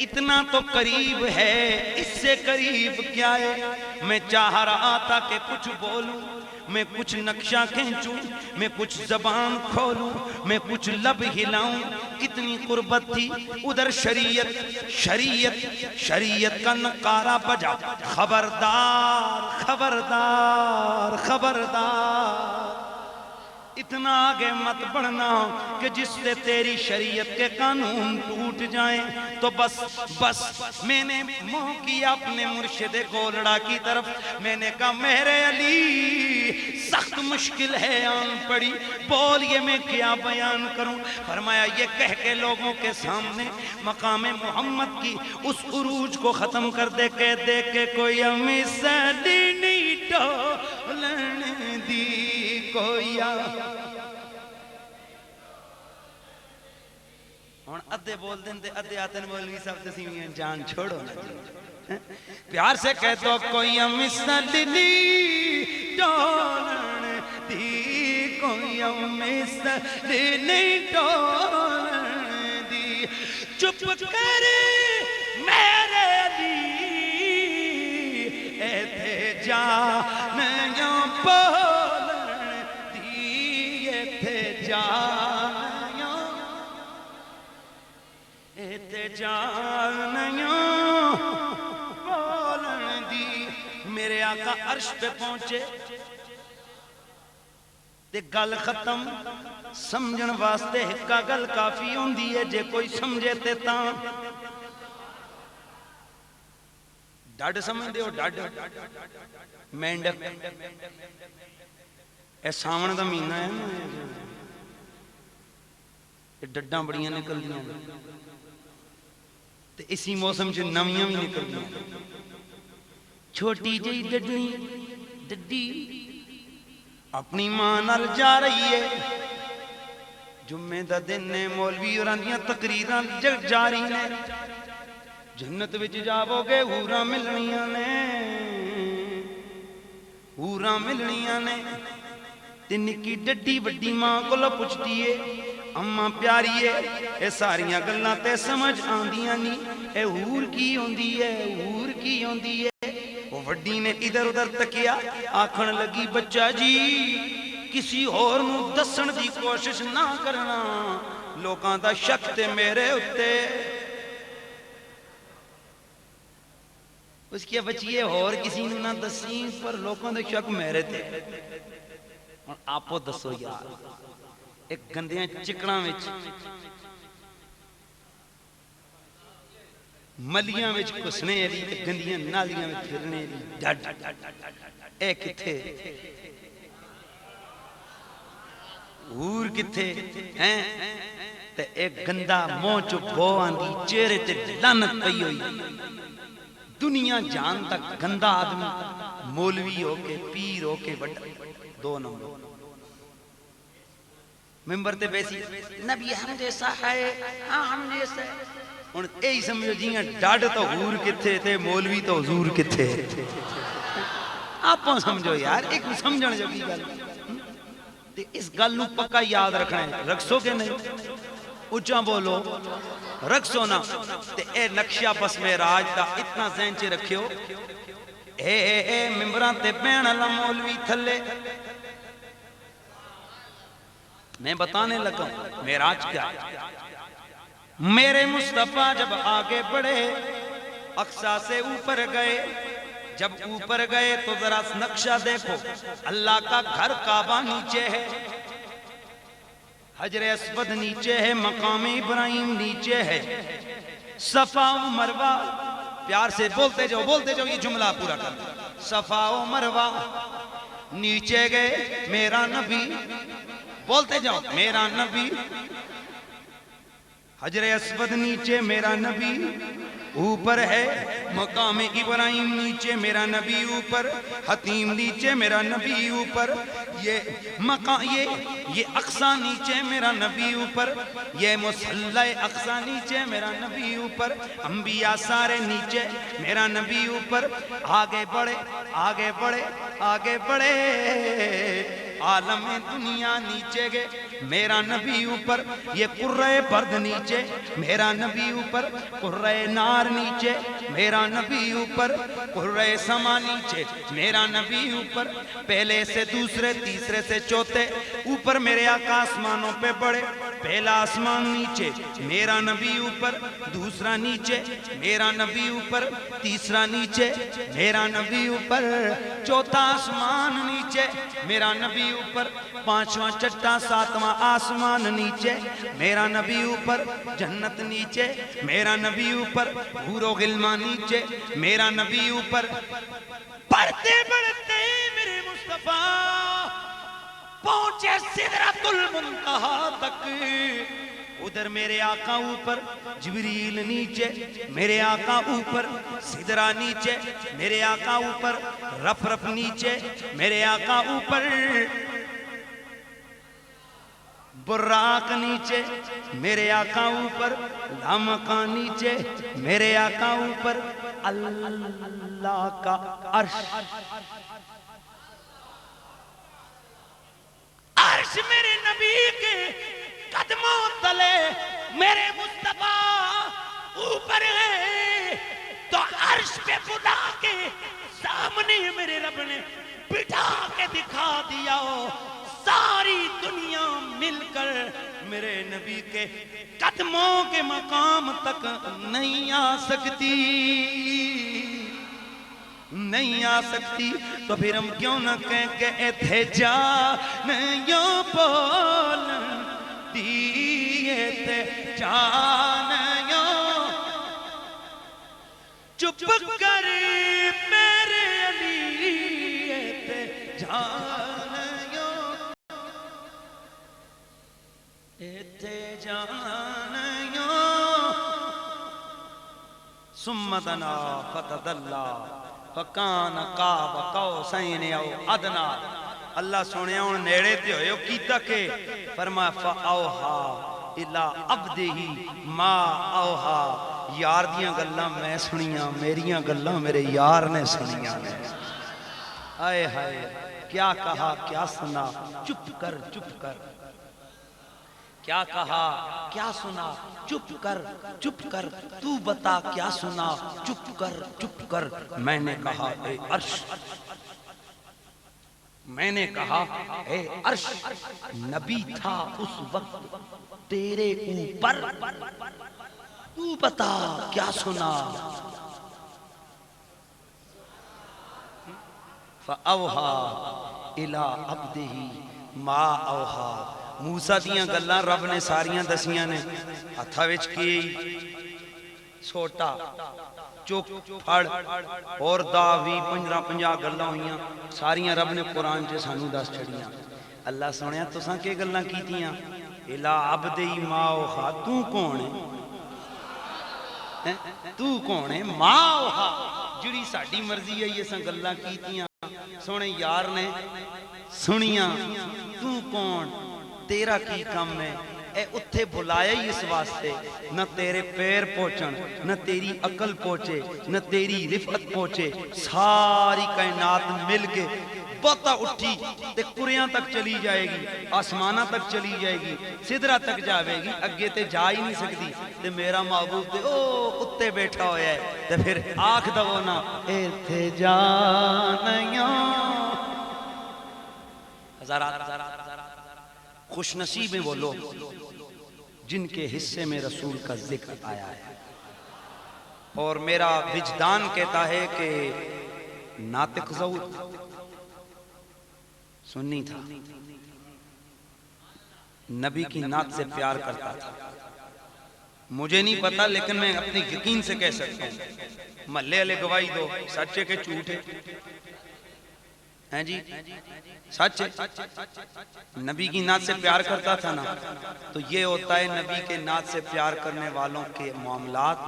اتنا تو قریب ہے، اس سے قریب کیا ہے؟ میں چاہ رہا تھا کہ کچھ بولوں، میں کچھ نقشہ کھینچوں، میں کچھ زبان کھولوں، میں کچھ لب ہلاؤں، کتنی قربت تھی۔ ادھر شریعت کا نعرہ بجا، خبردار خبردار خبردار، اتنا آگے مت بڑھنا کہ جس سے تیری شریعت کے قانون ٹوٹ جائیں۔ تو بس میں نے منہ کیا اپنے مرشد گولڑا کی طرف، میں نے کہا میرے علی سخت مشکل ہے آن پڑی، بول یہ میں کیا بیان کروں؟ فرمایا یہ کہہ کے لوگوں کے سامنے مقام محمد کی اس عروج کو ختم کر دے کے کوئی امی سڈی نہیں ڈولن دی کوئی ہون ادھے بول دیں دے ادھے آتے ہیں مولوی صاحب تسیمیاں جان چھوڑو نا جی، پیار سے کہہ دو کوئی امی سڈی نہیں ڈولن دی، کوئی امی سڈی نہیں ڈولن دی، چپ کر میرے علی ایتھے جانیاں بولن دی، ایتھے جانیاں ایتھے جانیاں بولن دی۔ میرے آقا عرش پہ پہنچے تے گل ختم، سمجھن واسطے ہکا گل کافی ہوندی ہے، جے کوئی سمجھے تے تاں ڈاڈ سمجھ دے ہو، ڈاڈ مینڈک، اے ساون دا مہینہ ہے نا، یہ ڈڈاں بڑیاں نکل دیاں تے اسی موسم چ نویاں بھی نکل دیاں، چھوٹی جئی ڈڈی اپنی ماں نال جا رہی ہے، جمعے دا دن نے، مولوی اور اندیاں تقریراں جاری نے، جنت وچ جاو گے حوراں ملنیاں نے، حوراں ملنیاں نے، تے نکی ڈڈی وڈی ماں کولوں پوچھدی ہے اماں پیاری ہے اے ساریاں گلاں تے سمجھ آندیاں نہیں، اے حور کی ہوندی ہے، حور کی ہوندی ہے۔ وہ وڈی نے ادھر ادھر تکیا، آکھن لگی بچہ جی کسی اور نو دسن دی کوشش نہ کرنا، لوکاں دا شک تے میرے اتے۔ اس کی بچیے اور کسی نو نہ دسیں، پر لوکاں دا شک میرے تے۔ اور آپو دسو یار، ایک گندیاں چکڑاں وچ ملیاں وچ کسنے ری تے گندیاں نالیاں وچ پھرنے ری ڈڈ، اے کتھے حور کتھے ہیں؟ تے ایک گندا منہ چ بو آندی، چہرے تے لعنت پئی ہوئی، دنیا جان تک گندا آدمی، مولوی ہو کے پیر ہو کے بڑا دو نمبر ممبر تے بیسی نبی ہم جیسا ہے، ہاں ہم جیسا ہے، ان اے سمجھو جیاں ڈاڈ تو حور کتھے تے مولوی تو حضور کتھے، آپوں سمجھو یار، ایک سمجھن جو کی گل تے اس گل نو پکا یاد رکھنا ہے، رکھسو کہ نہیں؟ اچھا بولو رکھسو نا؟ تے اے نقشہ بس معراج دا اتنا ذہن چ رکھیو، اے ممبراں تے بہن والا مولوی تھلے، میں بتانے لگا معراج کیا ہے۔ میرے مصطفیٰ جب آگے بڑھے اقصی سے اوپر گئے، جب اوپر گئے تو ذرا نقشہ دیکھو، اللہ کا گھر کعبہ نیچے ہے، حجر اسود نیچے ہے، مقام ابراہیم نیچے ہے، صفا و مروہ، پیار سے بولتے جاؤ یہ جملہ پورا کر دو، صفا و مروہ نیچے گئے، میرا نبی، بولتے جاؤ میرا نبی، حجر اسود نیچے میرا نبی اوپر ہے، مقام ابراہیم نیچے میرا نبی اوپر، حتیم نیچے میرا نبی اوپر، یہ اقصی نیچے میرا نبی اوپر، یہ مصلی اقصی نیچے میرا نبی اوپر، انبیاء سارے نیچے میرا نبی اوپر، آگے بڑھے آگے بڑھے آگے بڑھے عالم دنیا نیچے گے میرا نبی اوپر، یہ قرۂ برد نیچے میرا نبی اوپر، قرۂ نار نیچے میرا نبی اوپر، قرۂ سما نیچے میرا نبی اوپر، پہلے سے دوسرے تیسرے سے چوتھے اوپر میرے آقا آسمانوں پہ بڑے، پہلا آسمان نیچے میرا نبی اوپر، دوسرا نیچے میرا نبی اوپر، تیسرا نیچے میرا نبی اوپر، چوتھا آسمان نیچے میرا نبی اوپر، پانچواں چھٹا ساتواں آسمان نیچے میرا نبی اوپر، جنت نیچے میرا نبی اوپر، حور و غلمان نیچے میرا نبی اوپر، بڑھتے بڑھتے میرے مصطفیٰ پہنچے سدرۃ المنتہا تک، ادھر میرے آقا اوپر، جبریل نیچے میرے آقا اوپر، سدرہ نیچے میرے آقا اوپر، رف رف نیچے میرے آقا اوپر، براق نیچے میرے آقا اوپر، لامکاں نیچے میرے آقا اوپر، اللہ کا عرش، عرش میرے نبی کے قدموں تلے میرے مصطفیٰ اوپر ہے، تو عرش پہ خدا کے سامنے میرے رب نے بٹھا کے دکھا دیا، ساری دنیا مل کر میرے نبی کے قدموں کے مقام تک نہیں آ سکتی، نہیں آ سکتی، تو پھر ہم کیوں نہ کہیں کہ اے تھے جانیوں بول دیئے تھے جانیوں، چپ کر میرے علی تھے جانیوں، تھے جانیوں، ثم دنا فتدلا فکان قاب قوسین او ادنا، اللہ سونے ہوں نیڑے تے ہوئے کیتا کہ فرما فاوہا الا عبدہی ما اوہا، یار دیاں گلاں میں سنیاں، میریاں گلاں میرے یار نے سنیاں، آئے ہائے کیا کہا کیا سنا، چپ کر چپ کر، کیا کہا کیا سنا، چپ کر، تو بتا کیا سنا، چپ کر، میں نے کہا اے عرش، میں نے کہا اے عرش، نبی تھا اس وقت تیرے اوپر، تو بتا کیا سنا، فَأَوْحَا إِلَىٰ عَبْدِهِ مَا أَوْحَا، موسیٰ دیاں گلاں رب نے ساریاں دسیاں نے، ہتھا وچ کی سوٹا چوک پھڑ اور داوی 15 گلاں ہوئیاں، ساریاں رب نے قرآن چے سانو دس چھڑیاں، اللہ سنیا تساں کے گلاں کیتیاں، اِلَىٰ عَبْدِهِ مَا أَوْحَا، تو کون ہے، تو کون ہے، ما اوہا، جڑی ساڑی مرضی ہے یہ سن گلاں کیتیاں، سونے یار نے سنیاں، تو کون، تیرا کی کم ہے، اے اتھے بھلایا ہی اس واسطے، نہ تیرے پیر پہنچن، نہ تیری عقل پہنچے، نہ تیری رفعت پہنچے، ساری کائنات مل کے بہتا اٹھی تے قریاں تک چلی جائے گی، آسمانہ تک چلی جائے گی، سدرہ تک جاوے گی، اگے تے جا ہی نہیں سکتی، تے میرا محبوب تے او اتے بیٹھا ہویا ہے، تے پھر آنکھ دو نا، اے تھے جانیوں، حضرات خوش نصیب ہیں وہ لوگ جن کے حصے میں رسول کا ذکر آیا ہے، اور میرا وجدان کہتا ہے کہ ناطق زود سنی تھا، نبی کی نعت سے پیار کرتا تھا، مجھے نہیں پتا لیکن میں اپنے یقین سے کہہ سکتا ہوں، محلے والے گواہی دو، سچے کے جھوٹے ہیں جی، سچ ہے، نبی کی نعت سے پیار کرتا تھا نا، تو یہ ہوتا ہے نبی کے نعت سے پیار کرنے والوں کے معاملات،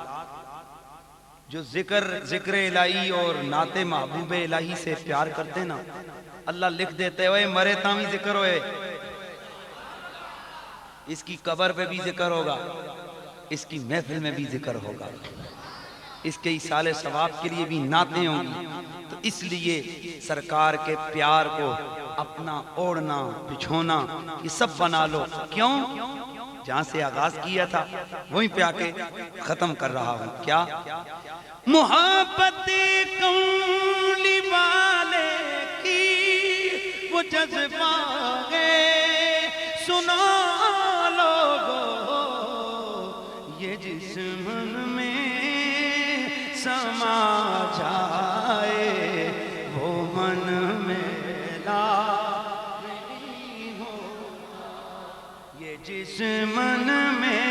جو ذکر الہی اور نعت محبوب الہی سے پیار کرتے نا، اللہ لکھ دیتے ہوئے مرے تامی ذکر ہوئے، اس کی قبر پہ بھی ذکر ہوگا، اس کی محفل میں بھی ذکر ہوگا، اس کے ایصال ثواب کے لیے بھی نعتیں ہوں گی، تو اس لیے سرکار کے پیار کو اپنا اوڑھنا بچھونا یہ سب بنا لو. کیوں؟ جہاں سے آغاز کیا تھا وہیں پہ آ کے ختم کر رہا ہوں. کیا؟ محبت کولی والے کی وہ جذبہ ہے سنا لوگو یہ جسم میں سما جائے وہ من میں لا نہیں ہو یہ جسم میں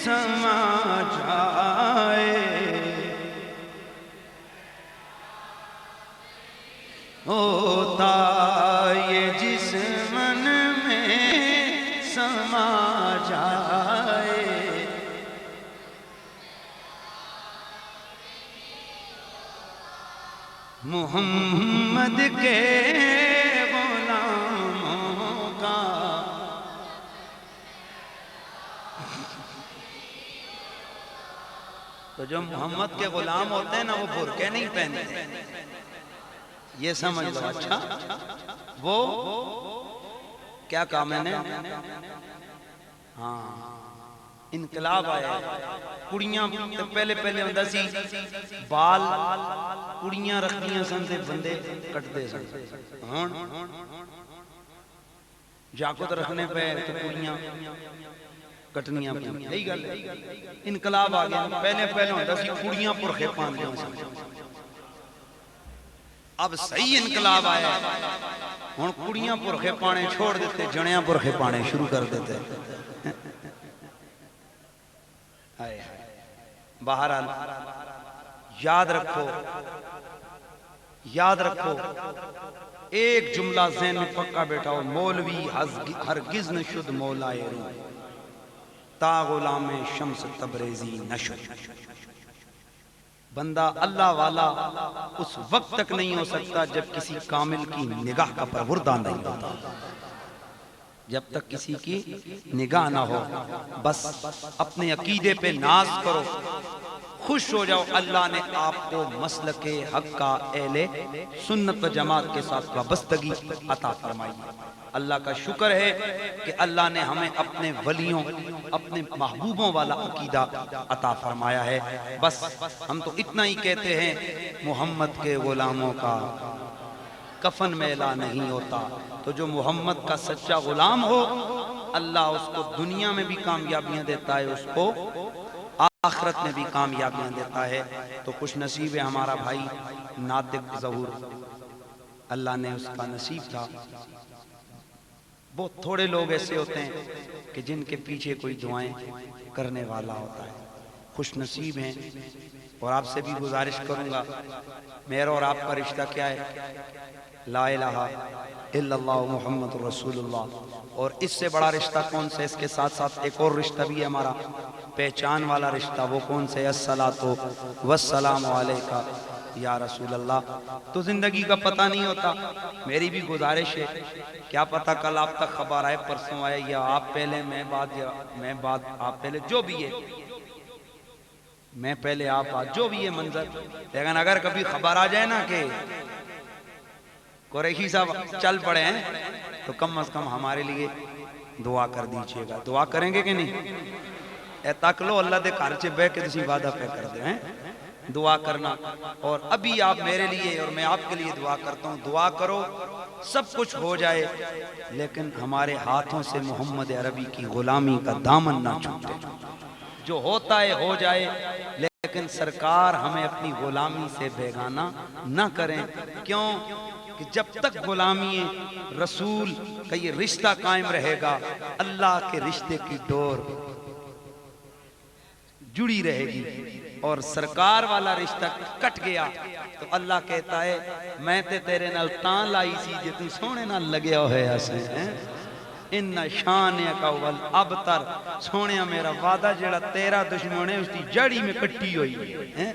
سما جائے ہوتا یہ جسم میں سما جائے محمد کے غلاموں کا تو جو محمد کے غلام ہوتے ہیں نا وہ برقع نہیں پہنتے یہ سمجھ لو. اچھا وہ کیا کہا میں نے؟ ہاں انقلاب آیا. کڑیاں پہلے ہوندہ سی بال کڑیاں رکھدیاں سن تے بندے کٹتے سن. ہون جاکت رکھنے پہ تو کڑیاں کٹنیاں پہ یہی گل انقلاب آ گیا. پہلے ہوندہ سی کڑیاں پرخے پان دیاں سن. اب صحیح انقلاب آیا ہون کڑیاں پرخے پانے چھوڑ دیتے جنیاں پرخے پانے شروع کر دیتے. بہرحال یاد رکھو ایک جملہ ذہن میں پکا بیٹھا ہو. مولوی ہرگز نشد مولائے روح تا غلام شمس تبریزی نشد. بندہ اللہ والا اس وقت تک نہیں ہو سکتا جب کسی کامل کی نگاہ کا پروردہ نہیں ہوتا. جب تک کسی کی نگاہ نہ ہو بس اپنے عقیدے پہ ناز کرو خوش ہو جاؤ. اللہ نے آپ کو مسلک حق کا اہل سنت و جماعت کے ساتھ وابستگی عطا فرمائی. اللہ کا شکر ہے کہ اللہ نے ہمیں اپنے ولیوں اپنے محبوبوں والا عقیدہ عطا فرمایا ہے. بس ہم تو اتنا ہی کہتے ہیں محمد کے غلاموں کا کفن میلا نہیں ہوتا. تو جو محمد کا سچا غلام ہو اللہ اس کو دنیا میں بھی کامیابیاں دیتا ہے اس کو آخرت میں بھی کامیابیاں دیتا ہے. تو خوش نصیب ہے ہمارا بھائی ناطق ظہور اللہ نے اس کا نصیب تھا. بہت تھوڑے لوگ ایسے ہوتے ہیں کہ جن کے پیچھے کوئی دعائیں کرنے والا ہوتا ہے. خوش نصیب ہیں. اور آپ سے بھی گزارش کروں گا میرا اور آپ کا رشتہ کیا ہے؟ لا الہ الا اللہ محمد رسول اللہ. اور اس سے بڑا رشتہ کون سے؟ اس کے ساتھ ساتھ ایک اور رشتہ بھی ہے ہمارا پہچان والا رشتہ. وہ کون سے؟ الصلاۃ والسلام علیکہ یا رسول اللہ. تو زندگی کا پتہ نہیں ہوتا. میری بھی گزارش ہے کیا پتہ کل آپ تک خبر آئے پرسوں آئے یا آپ پہلے میں بعد آپ پہلے جو بھی ہے میں پہلے آپ بعد جو بھی ہے منظر. لیکن اگر کبھی خبر آ جائے نا کہ قریشی صاحب چل پڑے ہیں تو کم از کم ہمارے لیے دعا کر دیجئے گا. دعا کریں گے کہ نہیں؟ اے تک لو اللہ دے گھر چ بہ کے تسی وعدہ پہ کر دے ہیں دعا کرنا. اور ابھی آپ میرے لیے اور میں آپ کے لیے دعا کرتا ہوں. دعا کرو سب کچھ ہو جائے لیکن ہمارے ہاتھوں سے محمد عربی کی غلامی کا دامن نہ چھوٹے. جو ہوتا ہے ہو جائے لیکن سرکار ہمیں اپنی غلامی سے بیگانہ نہ کریں. کیوں کہ جب تک غلامی رسول کا یہ رشتہ قائم رہے گا اللہ کے رشتے کی ڈور جڑی رہے گی. اور سرکار والا رشتہ کٹ گیا تو اللہ کہتا ہے میں تے تیرے نال تاں لائی سی جے تو سونے نال لگیا ہوئے اسے ان شانیک اول ابتر. سونیا میرا وعدہ جڑا تیرا دشمن ہے اس کی جڑی میں کٹی ہوئی ہے.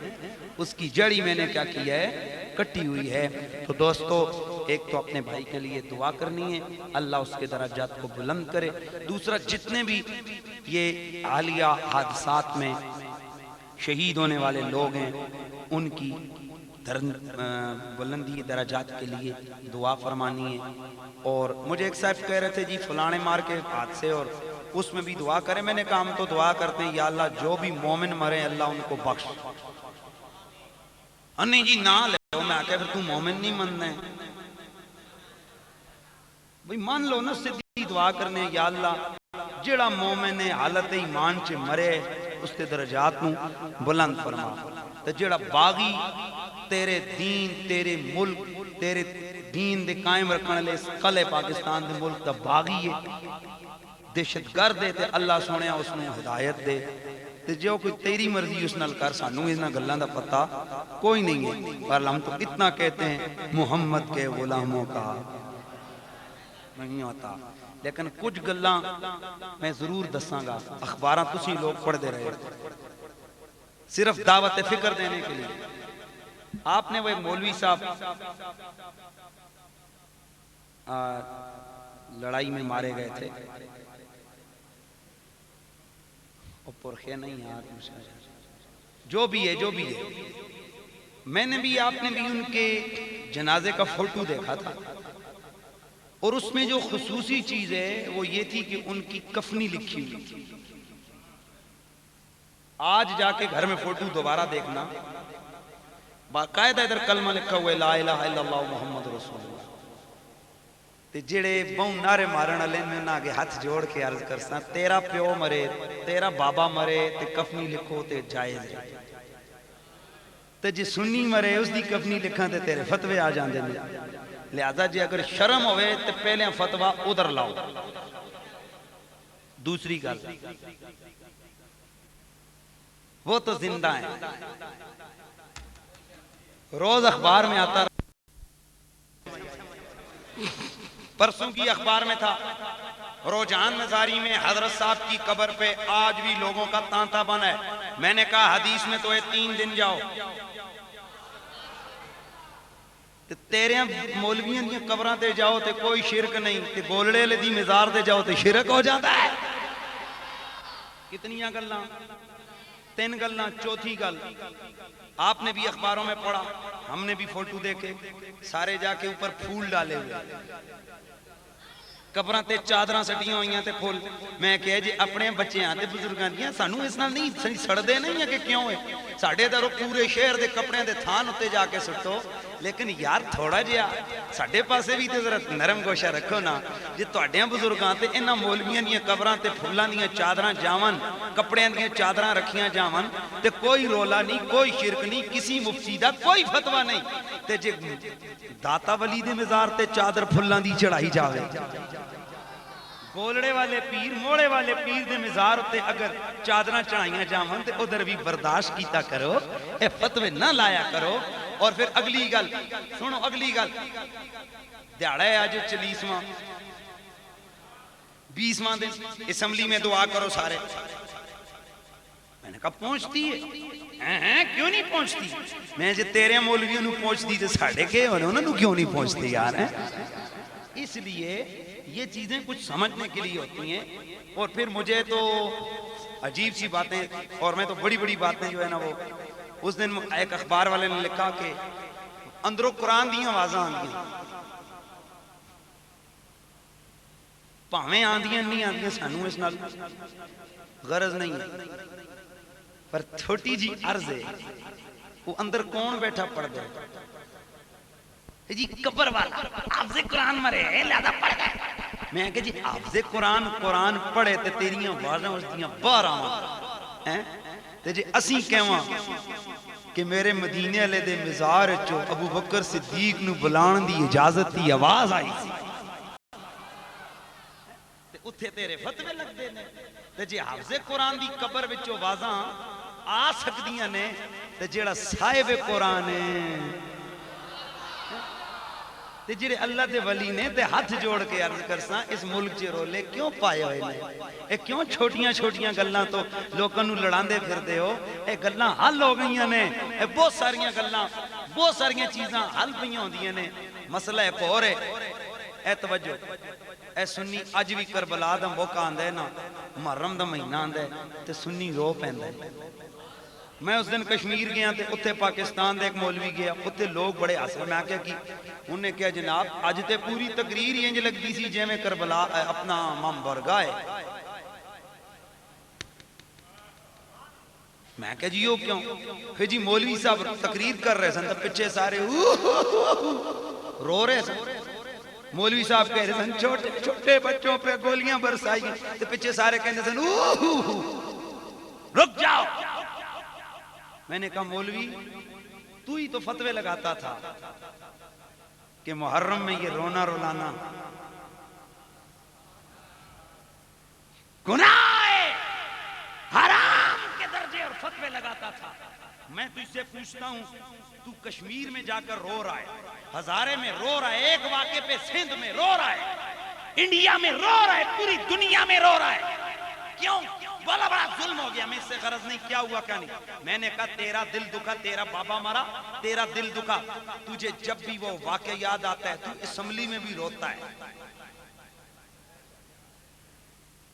اس کی جڑی میں نے کیا کیا ہے؟ کٹی ہوئی ہے. تو دوستو ایک تو اپنے بھائی کے لیے دعا کرنی ہے اللہ اس کے درجات کو بلند کرے. دوسرا جتنے بھی یہ حالیہ حادثات میں شہید ہونے والے لوگ ہیں ان کی بلندی درجات کے لیے دعا فرمانی ہے. اور مجھے ایک صاحب کہہ رہے تھے جی فلانے مار کے ہاتھ سے اور اس میں بھی دعا کریں. میں نے کہا ہم تو دعا کرتے ہیں یا اللہ جو بھی مومن مرے اللہ ان کو بخش. نہیں جی نہ لے میں آکے پھر تو مومن نہیں مننا ہے بھئی مان لو نا. سیدھی دعا کرنے یا اللہ جڑا مومن حالت ایمان چ مرے اس کے درجات نو بلند فرما. تے جڑا باغی تیرے دین تیرے ملک تیرے دین دے قائم رکھنے لے اس قلعے پاکستان دے ملک دا باغی ہے دہشت گرد ہے تے اللہ سونے اس نو ہدایت دے. تے جو کوئی تیری مرضی اس نال کر سانو اس نال گلاں دا پتہ کوئی نہیں ہے. پر ہم تو اتنا کہتے ہیں محمد کے غلاموں کا نہیں ہوتا. لیکن کچھ گلاں میں ضرور دساں گا. اخباراں تسی لوگ پڑھ دے رہے صرف دعوت فکر دینے کے لیے. آپ نے وہ مولوی صاحب لڑائی میں مارے گئے تھے پرخے نہیں یار جو بھی ہے میں نے بھی آپ نے بھی ان کے جنازے کا فوٹو دیکھا تھا. اور اس میں جو خصوصی چیز ہے وہ یہ تھی کہ ان کی کفنی لکھی ہوئی تھی. آج جا کے گھر میں فوٹو دوبارہ دیکھنا باقاعدہ ادھر کلمہ لکھا ہوا ہے لا الہ الا اللہ محمد رسول اللہ. تے جڑے بہوں نعرے مارن والے میں نہ آگے ہاتھ جوڑ کے عرض کرساں تیرا پیو مرے تیرا بابا مرے تے کفنی لکھو تے جائز ہے. تے جی سنی مرے اس دی کفنی لکھاں تے تیرے فتوے آ جاندے نے. لہذا جی اگر شرم ہوئے تے پہلے فتوہ ادھر لاؤ. دوسری گل وہ تو زندہ ہیں. روز اخبار میں آتا پرسوں کی اخبار میں تھا روجان مزاری میں حضرت صاحب کی قبر پہ آج بھی لوگوں کا تانتا بنا ہے. میں نے کہا حدیث میں تو ہے 3 دن جاؤ. تیرے مولویاں دی قبراں تے جاؤ تے کوئی شرک نہیں تے گولڑے لے دی مزار تے جاؤ تے شرک ہو جاتا ہے. کتنیاں گلاں 3 گلاں. چوتھی گل آپ نے بھی اخباروں میں پڑھا ہم نے بھی فوٹو دیکھے سارے جا کے اوپر پھول ڈالے ہوئے قبراں تے چادراں سٹیاں ہوئیاں تے پھول. میں کہے جی اپنے بچے آتے بزرگاں دیاں سانو اس نال نہیں سڑ دے نہیں ہے کہ کیوں ہے ساڑھے درو پورے شہر دے کپڑے دے تھان ہوتے جا کے سٹو. لیکن یار تھوڑا جیا ساڑھے پاسے بھی تے ذرا نرم گوشہ رکھو نا. جی تواڈیاں بزرگاں تے انہاں مولویاں دیاں قبراں تے پھلاں دیاں چادراں جاون کپڑیاں دیاں چادراں رکھیاں جاون تے کوئی رولا نہیں کوئی شرک نہیں کسی مفتی دا کوئی فتوہ نہیں. تے جے داتا ولی دے مزار تے چادر پھلاں دی چڑھائی جاوے گولڑے والے پیر موڑے والے پیر دے مزار تے اگر چادراں چڑھائیاں جاون تے ادھر بھی برداشت کیتا کرو. اے فتوے نہ لایا کرو. اور پھر اگلی گل سنو اگلی گل دیہڑا ہے آج 40واں 20واں دن اسمبلی میں دعا کرو سارے. میں نے کہا پہنچتی ہے کیوں نہیں پہنچتی. میں جے تیرے مولویوں نو پہنچتی تے ساڑھے کے ہونے انہوں نے کیوں نہیں پہنچتی یار. اس لیے یہ چیزیں کچھ سمجھنے کے لیے ہوتی ہیں. اور پھر مجھے تو عجیب سی باتیں اور میں تو بڑی بڑی باتیں جو ہے نا وہ اس دن ایک اخبار والے نے لکھا کہ اندروں قرآن دیاں آوازاں آندیاں پاویں آندیاں نہیں آندیاں سانو اس نال غرض نہیں ہے. پر چھوٹی جی عرض ہے وہ اندر کون بیٹھا پڑھ دے جی قبر والا حافظ قرآن مرے لہذا پڑھ گئے. میں کہ جی حافظ قرآن پڑھے تے تیریاں آوازاں اس دیاں باہر آواں تے جی اسی کہواں کہ میرے مدینے والے دے مزار چو ابو بکر صدیق نو بلان دی اجازت دی آواز آئی سی تے اتھے تیرے فتوے لگ دے نے. تے جی حافظ قرآن دی قبر وچوں آوازاں آ سکدیاں نے تے جیڑا صاحب قرآن ہے تے جڑے اللہ دے ولی نے تے ہاتھ جوڑ کے عرض کرساں اس ملک چ رولے کیوں پائے ہوئے نے. اے کیوں چھوٹیاں چھوٹیاں گلاں تو لوکاں نو لڑاندے پھردے ہو. اے گلاں حل ہو گئیاں نے. اے بہت ساریاں گلاں بہت ساریاں چیزاں حل پیاں ہوندیاں نے. مسئلہ ایک اور ہے اے توجہ اے سنی اج بھی کربلا دا موقع آندا ہے نا محرم دا مہینہ آندا ہے تے سنی رو پیندا ہے میں اس دن کشمیر گیا تھے، اتھے پاکستان دے ایک مولوی گیا، اتھے لوگ بڑے ہاسے، میں کیا کی انہوں نے کہا جناب اج تے پوری تقریر ہی انج لگدی سی جے میں کربلا اپنا منبر گائے۔ میں کہا جی وہ کیوں؟ کہ جی مولوی صاحب تقریر کر رہے سن تو پیچھے سارے رو رہے سن، مولوی صاحب کہہ رہے سن چھوٹے چھوٹے بچوں پہ گولیاں برسائی گئیں تو پیچھے سارے کہتے سن رک جاؤ۔ میں نے کہا مولوی تو ہی تو فتوے لگاتا تھا کہ محرم میں یہ رونا رولانا گناہ ہے، حرام کے درجے اور فتوے لگاتا تھا۔ میں تجھ سے پوچھتا ہوں تو کشمیر میں جا کر رو رہا ہے، ہزارے میں رو رہا ہے، ایک واقعے پہ سندھ میں رو رہا ہے، انڈیا میں رو رہا ہے، پوری دنیا میں رو رہا ہے، کیوں؟ بڑا بڑا ظلم ہو گیا، میں اس سے غرض نہیں کیا ہوا کیا نہیں۔ میں نے کہا تیرا دل دکھا، تیرا بابا مرا، تیرا دل دکھا، تجھے جب بھی وہ واقعہ یاد آتا ہے تو اسمبلی میں بھی روتا ہے،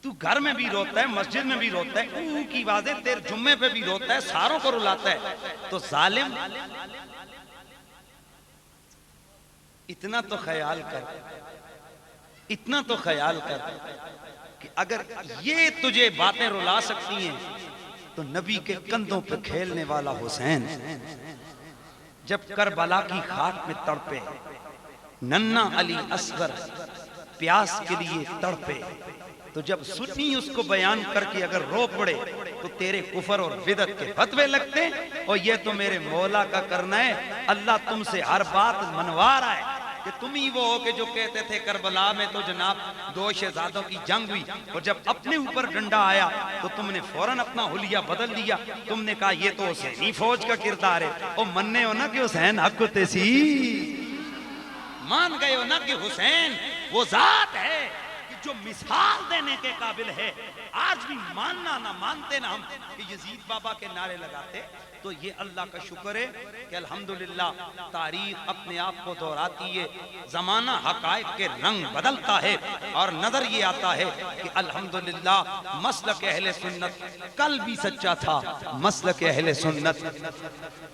تو گھر میں بھی روتا ہے، مسجد میں بھی روتا ہے، اوہ کی آوازیں تیرے جمعے پہ بھی روتا ہے، ساروں کو رلاتا ہے۔ تو ظالم اتنا تو خیال کر، اتنا تو خیال کر کہ اگر یہ تجھے باتیں رلا سکتی ہیں تو نبی کے کندھوں پہ کھیلنے والا حسین جب کربلا کی خاک میں تڑپے، ننھا علی اصغر پیاس کے لیے تڑپے، تو جب سنی اس کو بیان کر کے اگر رو پڑے تو تیرے کفر اور بدعت کے فتوے لگتے، اور یہ تو میرے مولا کا کرنا ہے، اللہ تم سے ہر بات منوا رہا ہے کہ تم ہی وہ ہو کہ جو کہتے تھے کربلا میں تو جناب دو شہزادوں کی جنگ ہوئی، اور جب اپنے اوپر ڈنڈا آیا تو تم نے فوراً اپنا حلیہ بدل دیا، تم نے کہا یہ تو حسینی فوج کا کردار ہے، اور مننے ہو نا کہ حسین حق تے سی، مان گئے ہو نا کہ حسین وہ ذات ہے جو مثال دینے کے قابل ہے۔ آج بھی ماننا نہ مانتے نہ ہم کہ یزید بابا کے نعرے لگاتے، تو یہ اللہ کا شکر ہے کہ الحمدللہ تاریخ اپنے آپ کو دہراتی ہے، زمانہ حقائق کے رنگ بدلتا ہے، اور نظر یہ آتا ہے کہ الحمدللہ مسلک اہل سنت کل بھی سچا تھا، مسلک اہل سنت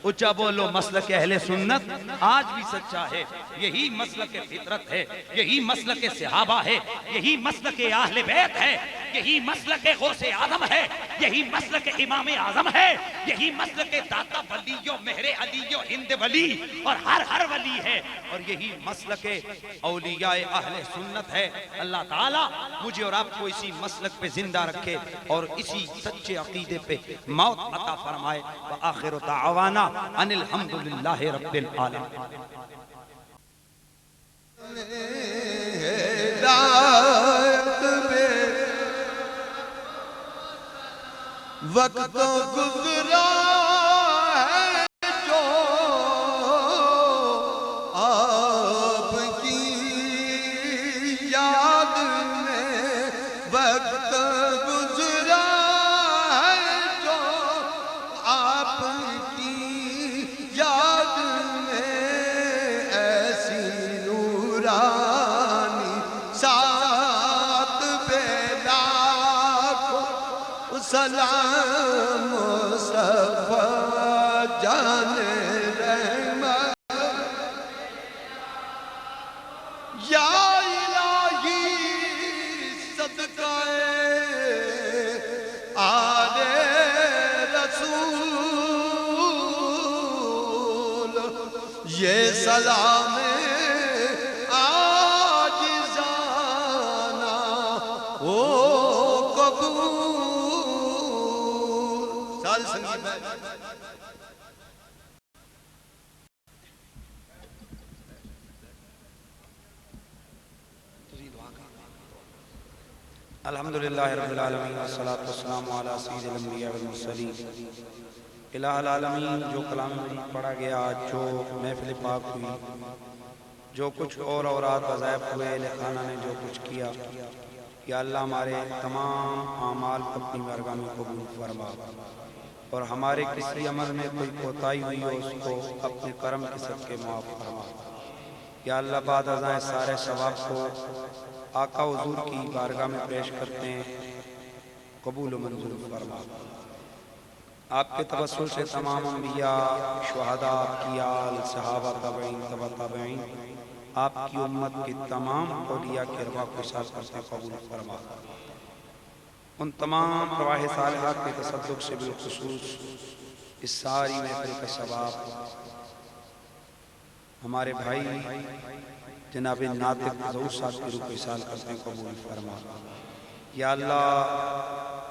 اچھا بولو، مسلک اہل سنت آج بھی سچا ہے، یہی مسلک فطرت ہے، یہی مسلک صحابہ ہے، یہی مسلک اہل بیت ہے، یہی مسلک غوث اعظم ہے، یہی مسلک امام اعظم ہے، یہی مسلک داتا ولیو مہر علیو ہند ولی اور ہر ولی ہے، اور یہی مسلک اولیاء اہل سنت ہے۔ اللہ تعالیٰ مجھے اور آپ کو اسی مسلک پہ زندہ رکھے اور اسی سچے عقیدے پہ موت عطا فرمائے۔ وآخر دعوانا ان الحمدللہ رب العالمین۔ وقت گزرا ہے جو آپ کی یاد میں، وقت گزرا ہے جو آپ کی یاد میں، ایسی نورانی سات بیلا سلام مصطفیٰ جان رحمت، یا الہی صدقہ آل رسول، یہ سلام عاجزانہ او قبول۔ الحمدللہ رب العالمین والصلاة والسلام علی سید الانبیاء والمرسلین۔ الہ العالمین، جو کلام مجید پڑھا گیا، جو محفل پاک ہوئی، جو کچھ اور اوراد وظائف ہوئے، اہل خانہ نے جو کچھ کیا، یا اللہ ہمارے تمام اعمال اپنی بارگاہ میں قبول فرما، اور ہمارے کسی عمل میں کوئی کوتاہی ہوئی ہو اس کو اپنے کرم کے صدقے معاف فرما۔ یا اللہ بعد ازائیں سارے ثواب کو آقا حضور کی بارگاہ میں پیش کرتے ہیں، قبول و منظور فرما۔ آپ کے توسل سے تمام انبیاء، شہداء کی آل، صحابہ، تابعین، تبع تابعین، آپ کی امت کی تمام اولیاء کی ارواح کو احساس کرتے قبول فرما۔ ان تمام ارواح صالحہ کے تصدق سے بالخصوص اس ساری محفل کا ثواب ہمارے بھائی جناب ناطق ظہور صاحب کی روح کو احساس کرتے قبول فرما۔ یا اللہ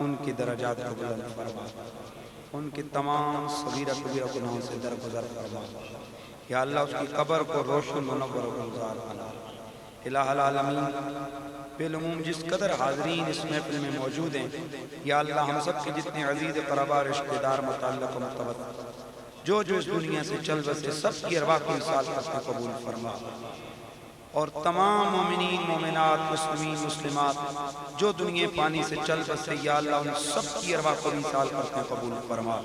ان کی درجات کو بلند فرما، ان کی تمام صغیرہ کبیرہ گناہوں سے درگزر فرما۔ یا اللہ اس کی قبر کو روشن منور و گلزار بنا۔ الہ العالمین، بالعموم جس قدر حاضرین اس محفل میں موجود ہیں، یا اللہ ہم سب کے جتنے عزیز قرابہ رشتہ دار متعلق و مرتبط جو اس دنیا سے چل بسے سب کی ارواح کو احساس کرتے قبول فرما، اور تمام مومنین، مومنات، مسلمین، مسلمات جو دنیا پانی سے چل بسے، یا اللہ ان سب کی ارواح کو احساس کرتے قبول فرما۔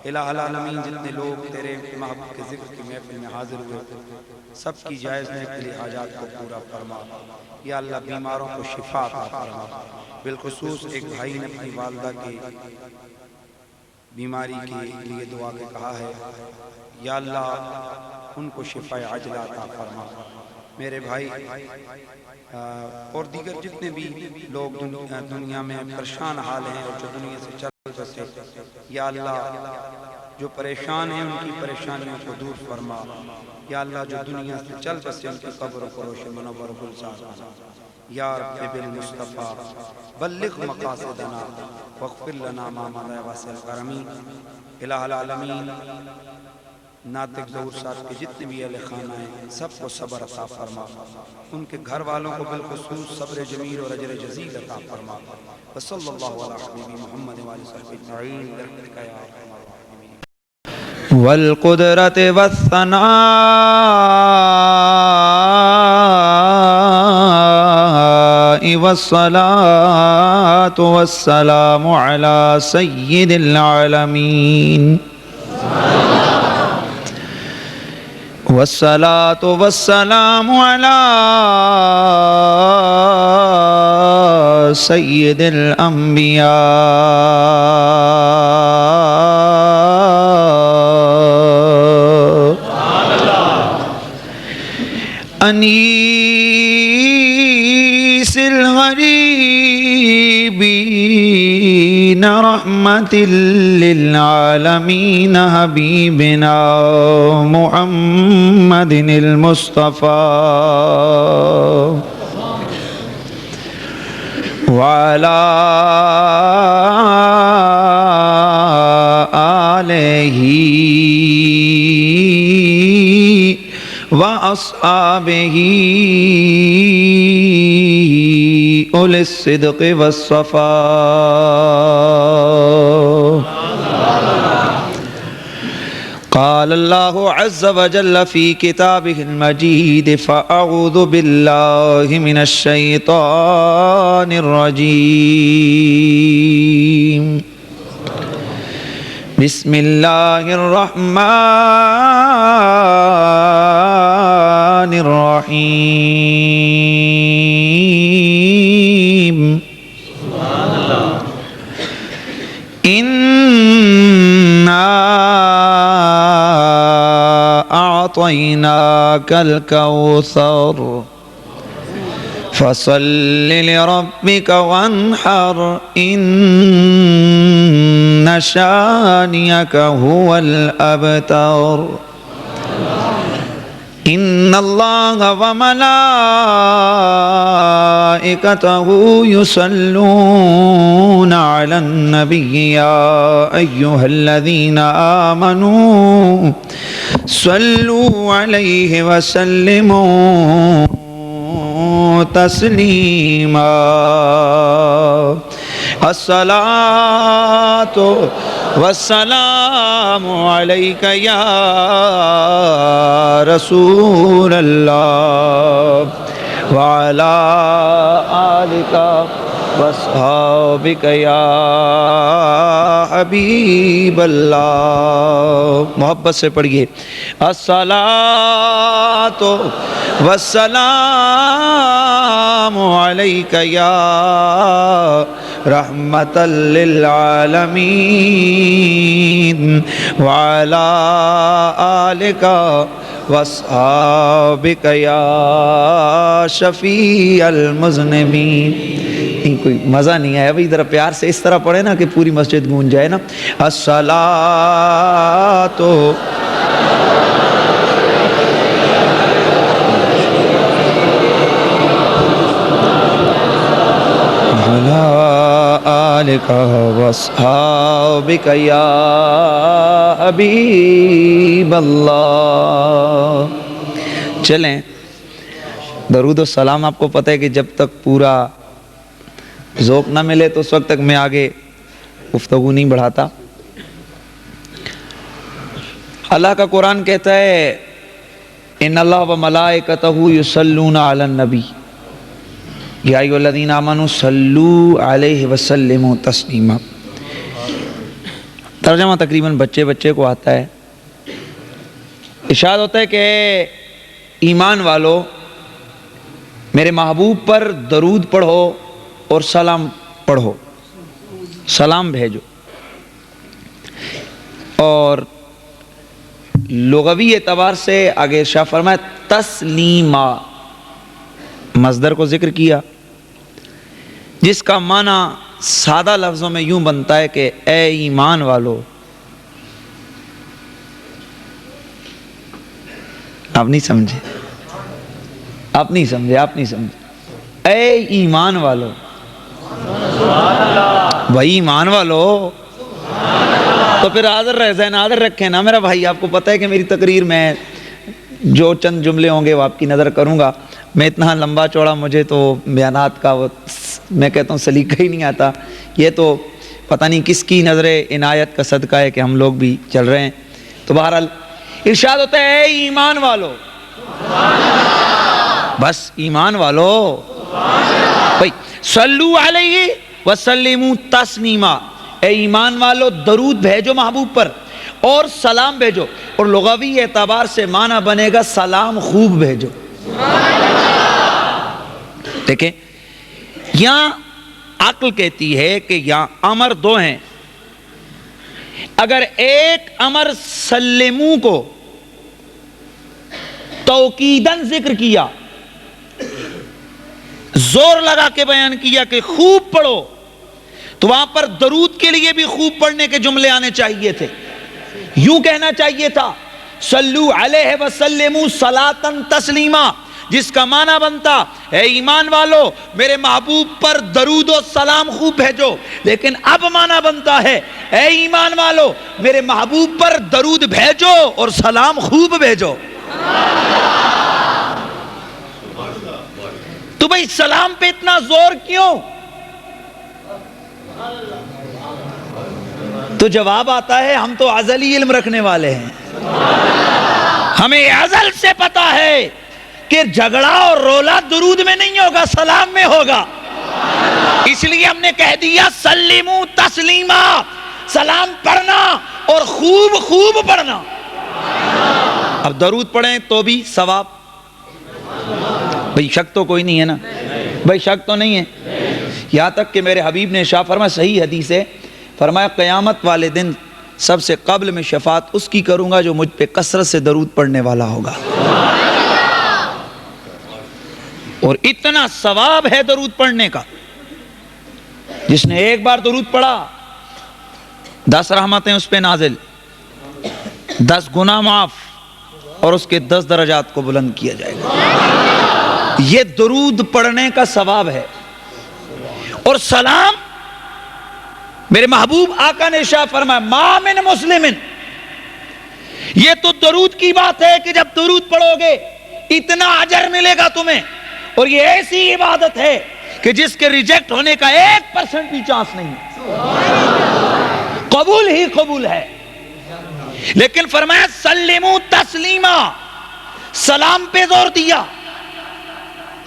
الہ العالمین، جتنے لوگ تیرے محبوب کے ذکر کی محفل میں حاضر ہوئے سب کی جائز کے لیے حاجات کو پورا فرما۔ یا اللہ بیماروں کو شفا عطا فرما۔ بالخصوص ایک بھائی نے اپنی والدہ کی بیماری کے لیے دعا کے کہا ہے، یا اللہ ان کو شفا عاجلہ عطا فرما۔ میرے بھائی اور دیگر جتنے بھی لوگ دنیا میں پریشان حال ہیں اور جو دنیا سے چل بسے، یا اللہ جو پریشان ہیں ان کی پریشانیوں کو دور فرما۔ یا اللہ جو دنیا سے چل بسے ان کی قبروں کو روشن منور و گلزار بنا۔ یا رب بالمصطفیٰ بلغ مقاصدنا واغفر لنا ما مضى واسع الکرم۔ الہ العالمین، ناطق ظہور صاحب کے جتنے بھی اہل خانہ ہیں سب کو صبر عطا فرما، ان کے گھر والوں کو بالخصوص صبر جمیل اور اجر جزیل عطا فرما۔ وصلی اللہ علی حبیبی محمد وآلہ وصحبہ اجمعین برحمتک یا ارحم الراحمین۔ والقدرت والثناء والصلاة والسلام على سيد العالمين، والصلاة والسلام على سيد الأنبياء، أنيس الغريبين رحمة للعالمين حبيبنا محمد المصطفى، وعلى آله وأصحابه أولي الصدق والصفاء۔ قال الله عز وجل في كتابه المجيد، فأعوذ بالله من الشيطان الرجيم، بسم الله الرحمن الرحيم۔ إنا أعطيناك الكوثر فصل لربك وانحر، إن شانئك هو الأبتر۔ إن الله وملائكته يصلون على النبي، يا أيها الذين آمنوا صلوا عليه وسلموا تسليما۔ الصلاة والسلام عليك يا رسول الله، وعلى آلك واصحابك يا حبیب اللہ۔ محبت سے پڑھیے، الصلاۃ والسلام علیک یا رحمة للعالمين وعلى آلك واصحابك يا شفيع المذنبين. کوئی مزہ نہیں آیا بھئی، ذرا پیار سے اس طرح پڑھے نا کہ پوری مسجد گونج جائے نا. الصلاۃ علی آلک واصحابک یا حبیب اللہ. چلیں، درود و سلام آپ کو پتہ ہے کہ جب تک پورا ذوق نہ ملے تو اس وقت تک میں آگے گفتگو نہیں بڑھاتا. اللہ کا قرآن کہتا ہے ان اللہ و ملائکتہ یصلون علی النبی یا ایھا الذین آمنوا صلوا علیہ وسلموا تسلیما. ترجمہ تقریباً بچے کو آتا ہے. ارشاد ہوتا ہے کہ ایمان والو میرے محبوب پر درود پڑھو اور سلام پڑھو، سلام بھیجو. اور لغوی اعتبار سے آگے ارشاد فرمایا تسلیما، مصدر کو ذکر کیا جس کا معنی سادہ لفظوں میں یوں بنتا ہے کہ اے ایمان والو. آپ نہیں سمجھے. اے ایمان والو، بھائی ایمان والو تو پھر حاضر رہ ذہن حاضر رکھیں نا میرا بھائی. آپ کو پتہ ہے کہ میری تقریر میں جو چند جملے ہوں گے وہ آپ کی نظر کروں گا. میں اتنا لمبا چوڑا مجھے تو بیانات کا وہ میں کہتا ہوں سلیقہ ہی نہیں آتا. یہ تو پتہ نہیں کس کی نظر عنایت کا صدقہ ہے کہ ہم لوگ بھی چل رہے ہیں. تو بہرحال ارشاد ہوتا ہے اے ایمان والو، بس ایمان والو بھائی صلو علیہ وسلموا تسلیما، اے ایمان والو درود بھیجو محبوب پر اور سلام بھیجو. اور لغوی اعتبار سے معنی بنے گا سلام خوب بھیجو. دیکھیں یہاں عقل کہتی ہے کہ یہاں امر دو ہیں. اگر ایک امر سلمو کو توکیدن ذکر کیا، زور لگا کے بیان کیا کہ خوب پڑھو، تو وہاں پر درود کے لیے بھی خوب پڑھنے کے جملے آنے چاہیے تھے. یوں کہنا چاہیے تھا صلو علیہ وسلموا صلاۃ تسلیما، جس کا معنی بنتا اے ایمان والو میرے محبوب پر درود و سلام خوب بھیجو. لیکن اب معنی بنتا ہے اے ایمان والو میرے محبوب پر درود بھیجو اور سلام خوب بھیجو. تو بھئی سلام پہ اتنا زور کیوں؟ تو جواب آتا ہے ہم تو ازلی علم رکھنے والے ہیں. ہمیں ازل سے پتا ہے کہ جھگڑا اور رولا درود میں نہیں ہوگا، سلام میں ہوگا. اس لیے ہم نے کہہ دیا سلموا تسلیما، سلام پڑھنا اور خوب خوب پڑھنا. اب درود پڑھیں تو بھی ثواب. بھئی شک تو کوئی نہیں ہے نا، بھئی شک تو نہیں ہے. یہاں تک کہ میرے حبیب نے ارشاد فرمایا، صحیح حدیث ہے، فرمایا قیامت والے دن سب سے قبل میں شفاعت اس کی کروں گا جو مجھ پہ کثرت سے درود پڑھنے والا ہوگا. اور اتنا ثواب ہے درود پڑھنے کا، جس نے ایک بار درود پڑھا 10 رحمتیں اس پہ نازل، 10 گناہ معاف اور اس کے 10 درجات کو بلند کیا جائے گا. یہ درود پڑھنے کا ثواب ہے. اور سلام میرے محبوب آقا نے ارشاد فرمایا ما من مسلم، یہ تو درود کی بات ہے کہ جب درود پڑھو گے اتنا اجر ملے گا تمہیں. اور یہ ایسی عبادت ہے کہ جس کے ریجیکٹ ہونے کا 1% بھی چانس نہیں، قبول ہی قبول ہے. لیکن فرمایا سلموا تسلیما، سلام پہ زور دیا.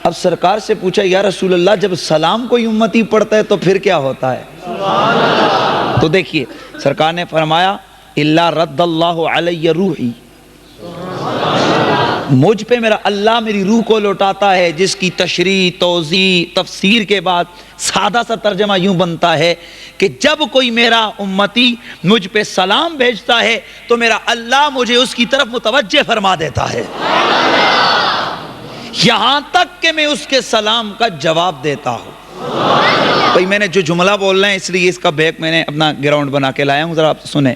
اب سرکار سے پوچھا یا رسول اللہ جب سلام کوئی امتی پڑھتا ہے تو پھر کیا ہوتا ہے؟ تو دیکھیے سرکار نے فرمایا الا رد اللہ علی روحی، مجھ پہ میرا اللہ میری روح کو لوٹاتا ہے، جس کی تشریح، توضیح، تفسیر کے بعد سادہ سا ترجمہ یوں بنتا ہے کہ جب کوئی میرا امتی مجھ پہ سلام بھیجتا ہے تو میرا اللہ مجھے اس کی طرف متوجہ فرما دیتا ہے، یہاں تک کہ میں اس کے سلام کا جواب دیتا ہوں۔ بھئی میں نے جو جملہ بول رہے ہیں اس لیے اس کا بیک میں نے اپنا گراؤنڈ بنا کے لایا ہوں، ذرا آپ سنیں۔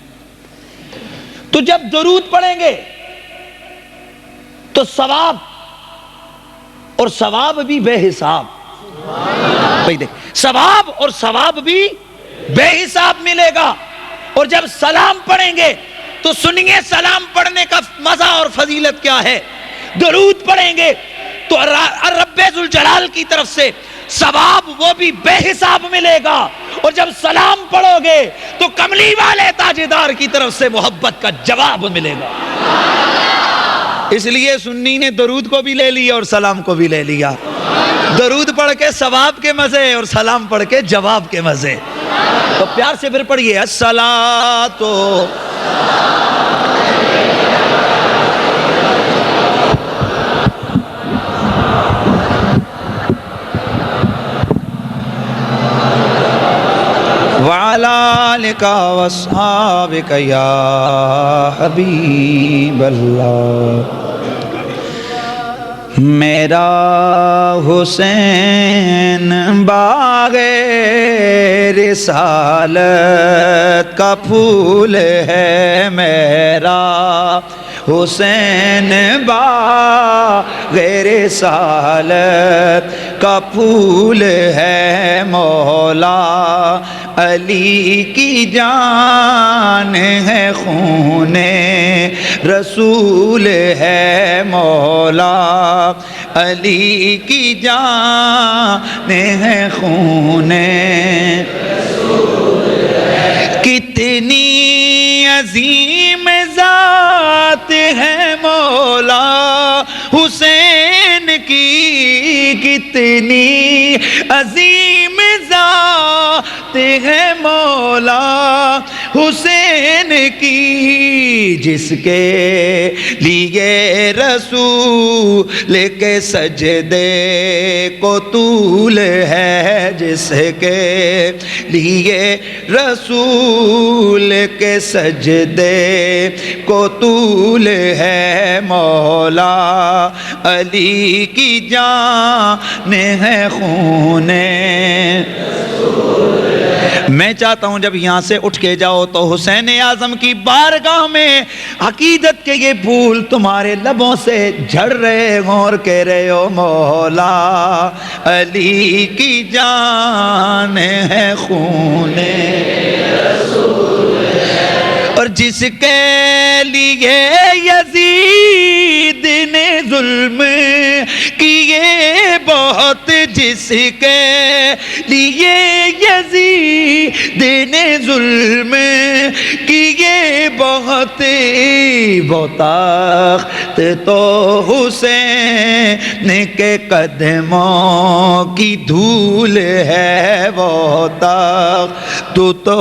تو جب درود پڑھیں گے تو ثواب، اور ثواب بھی بے حساب، بھئی دیکھ، ثواب اور ثواب بھی بے حساب ملے گا۔ اور جب سلام پڑھیں گے تو سنیے سلام پڑھنے کا مزہ اور فضیلت کیا ہے۔ درود پڑھیں گے تو رب ذوالجلال کی طرف سے ثواب وہ بھی بے حساب ملے گا، اور جب سلام پڑھو گے تو کملی والے تاجدار کی طرف سے محبت کا جواب ملے گا۔ اس لیے سنی نے درود کو بھی لے لیا اور سلام کو بھی لے لیا، درود پڑھ کے ثواب کے مزے اور سلام پڑھ کے جواب کے مزے۔ تو پیار سے پھر پڑھیے الصلاۃ وعلی آلک واصحابک یا حبیب اللہ۔ میرا حسین باغ رسالت کا پھول ہے، میرا حسین باغ رسالت کا پھول ہے، مولا علی کی جان ہے، خون رسول ہے، مولا علی کی جان ہے، خون رسول ہے۔ کتنی عظیم ذات ہے مولا حسین کی، کتنی عظیم ذات ہے مولا حسین کی، جس کے لیے رسول کے سجدے کو طول ہے، جس کے لیے رسول کے سجدے کو طول ہے، مولا علی کی جان ہے، خون میں چاہتا ہوں جب یہاں سے اٹھ کے جاؤ تو حسین اعظم کی بارگاہ میں عقیدت کے یہ پھول تمہارے لبوں سے جھڑ رہے ہوں اور کہہ رہے ہو مولا علی کی جان ہے، خون رسول ہے۔ اور جس کے لیے یزید نے ظلم کیے بہت، جس کے لیے یزید نے ظلم کیے بہت، وہ تخت تو حسین کے قدموں کی دھول ہے، وہ تخت تو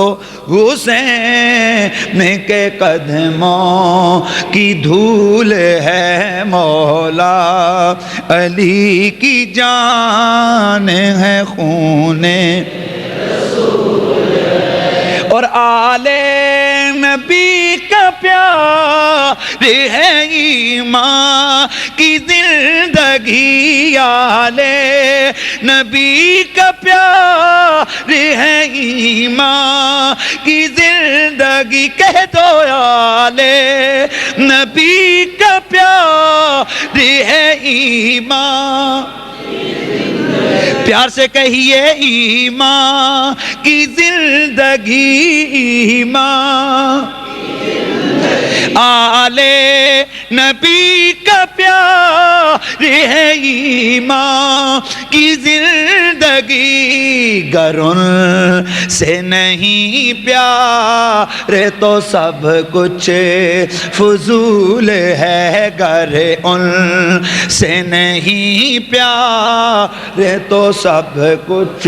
حسین کے قدموں کی دھول ہے، مولا علی کی جان ہے، خون رسول ہے۔ اور آل نبی کا پیار ہے ایمان کی زندگی، آل نبی کا پیار ہے ایمان کی زندگی، کہہ دو آل نبی کا پیار ہے ایمان، پیار سے کہیے ایمان کی زندگی، ایمان آل نبی کا پیار ہے ایمان کی زندگی، گر ان سے نہیں پیار تو سب کچھ فضول ہے، گر ان سے نہیں پیار تو سب کچھ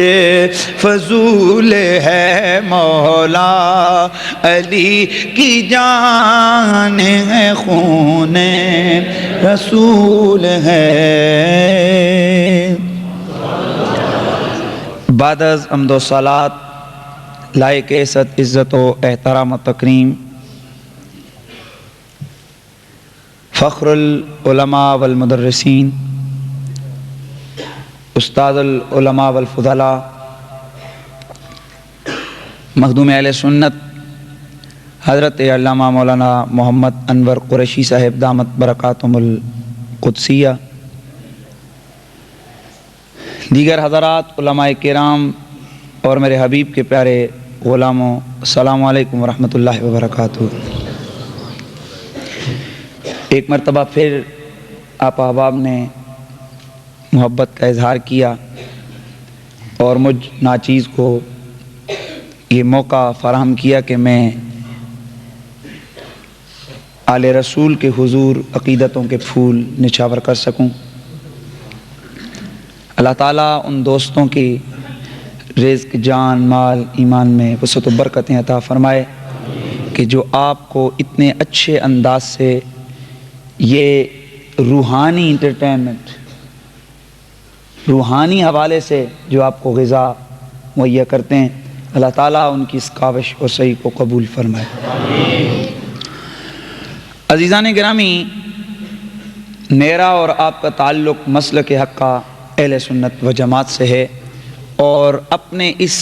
فضول ہے، مولا علی کی جان ہے، خون رسول ہے. بعد از حمد و صلات لائق عزت و احترام و تکریم فخر العلماء والمدرسین استاد العلماء والفضلاء مخدوم اہل سنت حضرت علامہ مولانا محمد انور قریشی صاحب دامت برکاتہم القدسیہ، دیگر حضرات علماء کرام اور میرے حبیب کے پیارے غلاموں، السلام علیکم ورحمۃ اللہ وبرکاتہ. ایک مرتبہ پھر آپ احباب نے محبت کا اظہار کیا اور مجھ ناچیز کو یہ موقع فراہم کیا کہ میں آل رسول کے حضور عقیدتوں کے پھول نچھاور کر سکوں. اللہ تعالیٰ ان دوستوں کی رزق، جان، مال، ایمان میں وسعت و برکتیں عطا فرمائے کہ جو آپ کو اتنے اچھے انداز سے یہ روحانی انٹرٹینمنٹ، روحانی حوالے سے جو آپ کو غذا مہیا کرتے ہیں، اللہ تعالیٰ ان کی اس کاوش اور صحیح کو قبول فرمائے. عزیزان گرامی، میرا اور آپ کا تعلق مسلک حق کا اہل سنت و جماعت سے ہے، اور اپنے اس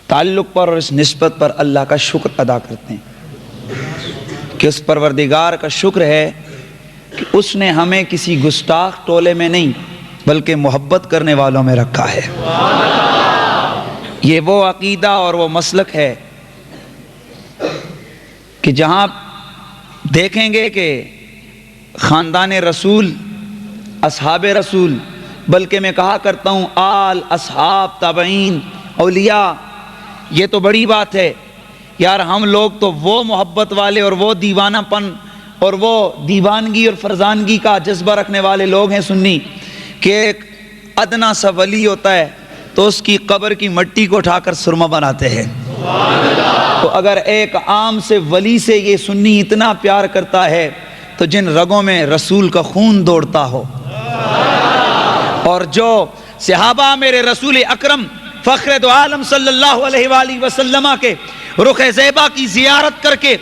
تعلق پر اور اس نسبت پر اللہ کا شکر ادا کرتے ہیں کہ اس پروردگار کا شکر ہے کہ اس نے ہمیں کسی گستاخ ٹولے میں نہیں بلکہ محبت کرنے والوں میں رکھا ہے. یہ وہ عقیدہ اور وہ مسلک ہے کہ جہاں دیکھیں گے کہ خاندان رسول، اصحاب رسول، بلکہ میں کہا کرتا ہوں آل، اصحاب، تابعین، اولیاء، یہ تو بڑی بات ہے یار. ہم لوگ تو وہ محبت والے اور وہ دیوانہ پن اور وہ دیوانگی اور فرزانگی کا جذبہ رکھنے والے لوگ ہیں سنی، کہ ایک ادنا سا ولی ہوتا ہے تو اس کی قبر کی مٹی کو اٹھا کر سرما بناتے ہیں. تو اگر ایک عام سے ولی سے یہ سنی اتنا پیار کرتا ہے تو جن رگوں میں رسول کا خون دوڑتا ہو، اور جو صحابہ میرے رسول اکرم فخر دو عالم صلی اللہ علیہ وآلہ وسلم کے رخ زیبا کی زیارت کر کے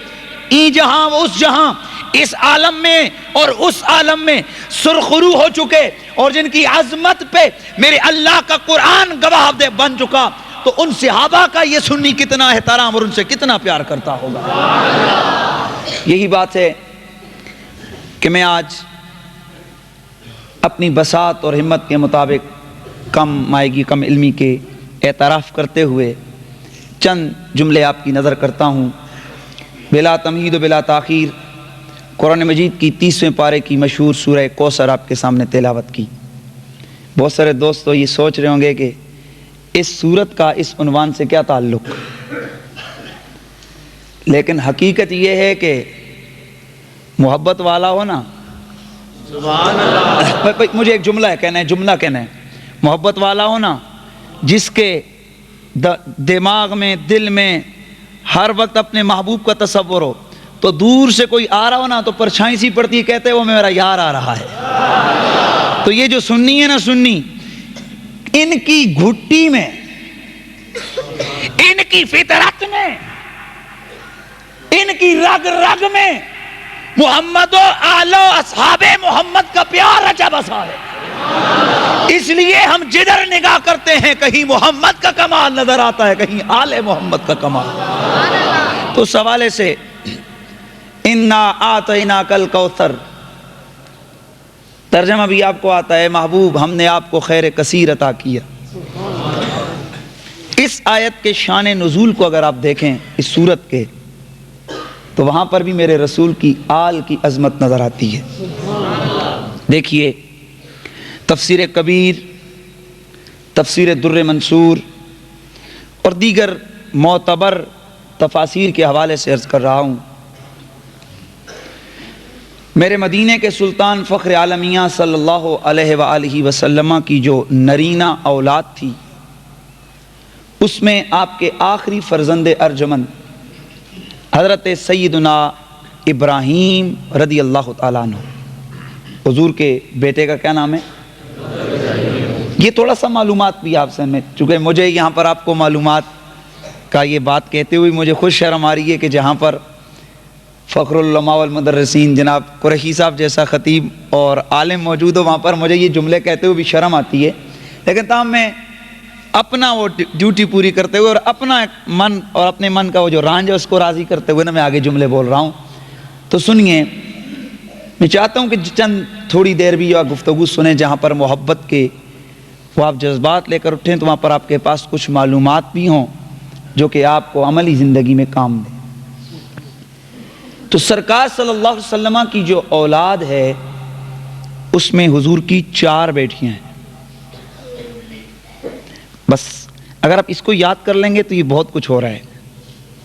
ای جہاں و اس جہاں، اس عالم میں اور اس عالم میں سرخرو ہو چکے، اور جن کی عظمت پہ میرے اللہ کا قرآن گواہ بن چکا، تو ان صحابہ کا یہ سنی کتنا احترام اور ان سے کتنا پیار کرتا ہوگا. یہی بات ہے کہ میں آج اپنی بساط اور ہمت کے مطابق کم مائگی، کم علمی کے اعتراف کرتے ہوئے چند جملے آپ کی نظر کرتا ہوں. بلا تمہید و بلا تاخیر قرآن مجید کی 30ویں پارے کی مشہور سورہ کوثر آپ کے سامنے تلاوت کی. بہت سارے دوست تو یہ سوچ رہے ہوں گے کہ اس سورت کا اس عنوان سے کیا تعلق، لیکن حقیقت یہ ہے کہ محبت والا ہو نا، سبحان اللہ، مجھے ایک جملہ کہنا ہے، محبت والا ہو نا، جس کے دماغ میں، دل میں ہر وقت اپنے محبوب کا تصور ہو، تو دور سے کوئی آ رہا ہو نا تو پرچھائی سی پڑتی ہے، کہتے ہیں وہ میرا یار آ رہا ہے. تو یہ جو سنی ہے نا، سنی، ان کی گھٹی میں، ان کی فطرت میں، ان کی رگ رگ میں محمد و آل و اصحاب محمد کا پیار رچا بسا ہے. اس لیے ہم جدھر نگاہ کرتے ہیں کہیں محمد کا کمال نظر آتا ہے، کہیں آل محمد کا کمال. تو اس حوالے سے انا آتیناک الکوثر، ترجمہ بھی آپ کو آتا ہے، محبوب ہم نے آپ کو خیر کثیر عطا کیا. اس آیت کے شان نزول کو اگر آپ دیکھیں اس سورت کے، تو وہاں پر بھی میرے رسول کی آل کی عظمت نظر آتی ہے. دیکھیے تفسیر کبیر، تفسیر در منصور اور دیگر معتبر تفاسیر کے حوالے سے عرض کر رہا ہوں. میرے مدینہ کے سلطان فخر عالمیہ صلی اللہ علیہ وآلہ وسلم کی جو نرینہ اولاد تھی، اس میں آپ کے آخری فرزند ارجمند حضرت سیدنا ابراہیم رضی اللہ تعالیٰ عنہ، حضور کے بیٹے کا کیا نام ہے؟ یہ تھوڑا سا معلومات بھی آپ سے میں، چونکہ مجھے یہاں پر آپ کو معلومات کا یہ بات کہتے ہوئے مجھے خود شرم آ رہی ہے کہ جہاں پر فخر العلماء والمدرسین جناب قریشی صاحب جیسا خطیب اور عالم موجود ہو، وہاں پر مجھے یہ جملے کہتے ہوئے بھی شرم آتی ہے، لیکن تاہم میں اپنا وہ ڈیوٹی پوری کرتے ہوئے اور اپنا من اور اپنے من کا وہ جو رانج ہے اس کو راضی کرتے ہوئے نا میں آگے جملے بول رہا ہوں۔ تو سنیے، میں چاہتا ہوں کہ چند تھوڑی دیر بھی گفتگو سنیں جہاں پر محبت کے وہ آپ جذبات لے کر اٹھیں، تو وہاں پر آپ کے پاس کچھ معلومات بھی ہوں جو کہ آپ کو عملی زندگی میں کام دیں۔ تو سرکار صلی اللہ علیہ وسلم کی جو اولاد ہے اس میں حضور کی 4 بیٹیاں ہیں۔ بس اگر آپ اس کو یاد کر لیں گے تو یہ بہت کچھ ہو رہا ہے۔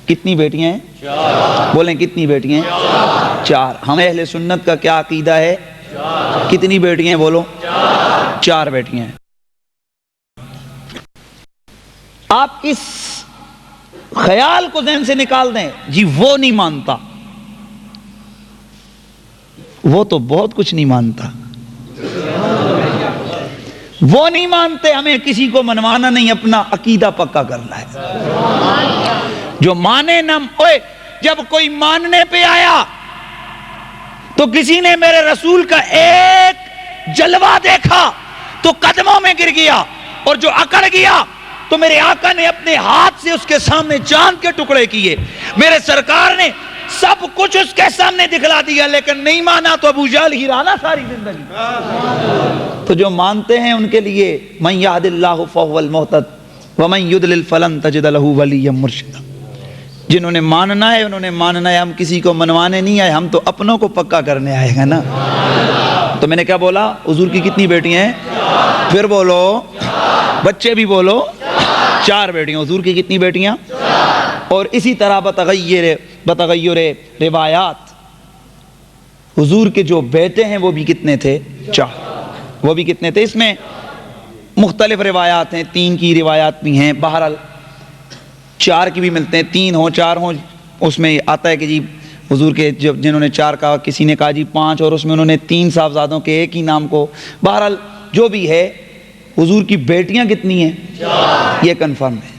کتنی بیٹیاں ہیں؟ 4۔ بولیں کتنی بیٹیاں ہیں؟ 4۔ ہم اہل سنت کا کیا عقیدہ ہے؟ 4۔ کتنی بیٹیاں ہیں بولو؟ 4 بیٹیاں ہیں۔ آپ اس خیال کو ذہن سے نکال دیں، جی وہ نہیں مانتا، وہ تو بہت کچھ نہیں مانتا، وہ نہیں مانتے، ہمیں کسی کو منوانا نہیں، اپنا عقیدہ پکا کرنا ہے۔ جو مانے نہ اوئے، جب کوئی ماننے پہ آیا تو کسی نے میرے رسول کا ایک جلوہ دیکھا تو قدموں میں گر گیا، اور جو اکڑ گیا تو میرے آقا نے اپنے ہاتھ سے اس کے سامنے چاند کے ٹکڑے کیے، میرے سرکار نے سب کچھ اس کے سامنے دکھلا دیا، لیکن نہیں مانا تو ابو جہل ہی رہا نا ساری زندگی۔ تو جو مانتے ہیں ان کے لیے من یہد اللہ فہو المہتد ومن یضلل فلن تجد لہ ولیا مرشدا، جنہوں نے ماننا ہے انہوں نے ماننا ہے، ہم کسی کو منوانے نہیں آئے، ہم تو اپنوں کو پکا کرنے آئے ہیں نا۔ تو میں نے کیا بولا؟ حضور کی کتنی بیٹیاں ہیں؟ پھر بولو، بچے بھی بولو، 4 بیٹیاں۔ حضور کی کتنی بیٹیاں؟ اور اسی طرح بتغیر روایات حضور کے جو بیٹے ہیں وہ بھی کتنے تھے؟ 4۔ وہ بھی کتنے تھے؟ اس میں مختلف روایات ہیں، 3 کی روایات بھی ہیں، بہرحال 4 کی بھی ملتے ہیں، 3 ہوں 4 ہوں، اس میں آتا ہے کہ جی حضور کے جنہوں نے 4 کہا، کسی نے کہا جی 5، اور اس میں انہوں نے 3 صاحبزادوں کے ایک ہی نام کو، بہرحال جو بھی ہے حضور کی بیٹیاں کتنی ہیں؟ 4۔ یہ کنفرم ہے۔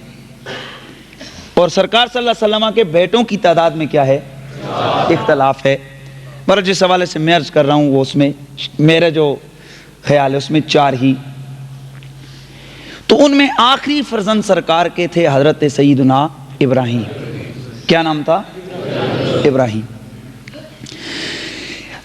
اور سرکار صلی اللہ علیہ وسلم کے بیٹوں کی تعداد میں کیا ہے؟ 4۔ اختلاف ہے، پر جس حوالے سے میں عرض کر رہا ہوں وہ اس میں میرا جو خیال ہے اس میں 4 ہی۔ تو ان میں آخری فرزند سرکار کے تھے حضرت سیدنا ابراہیم۔ کیا نام تھا؟ ابراہیم۔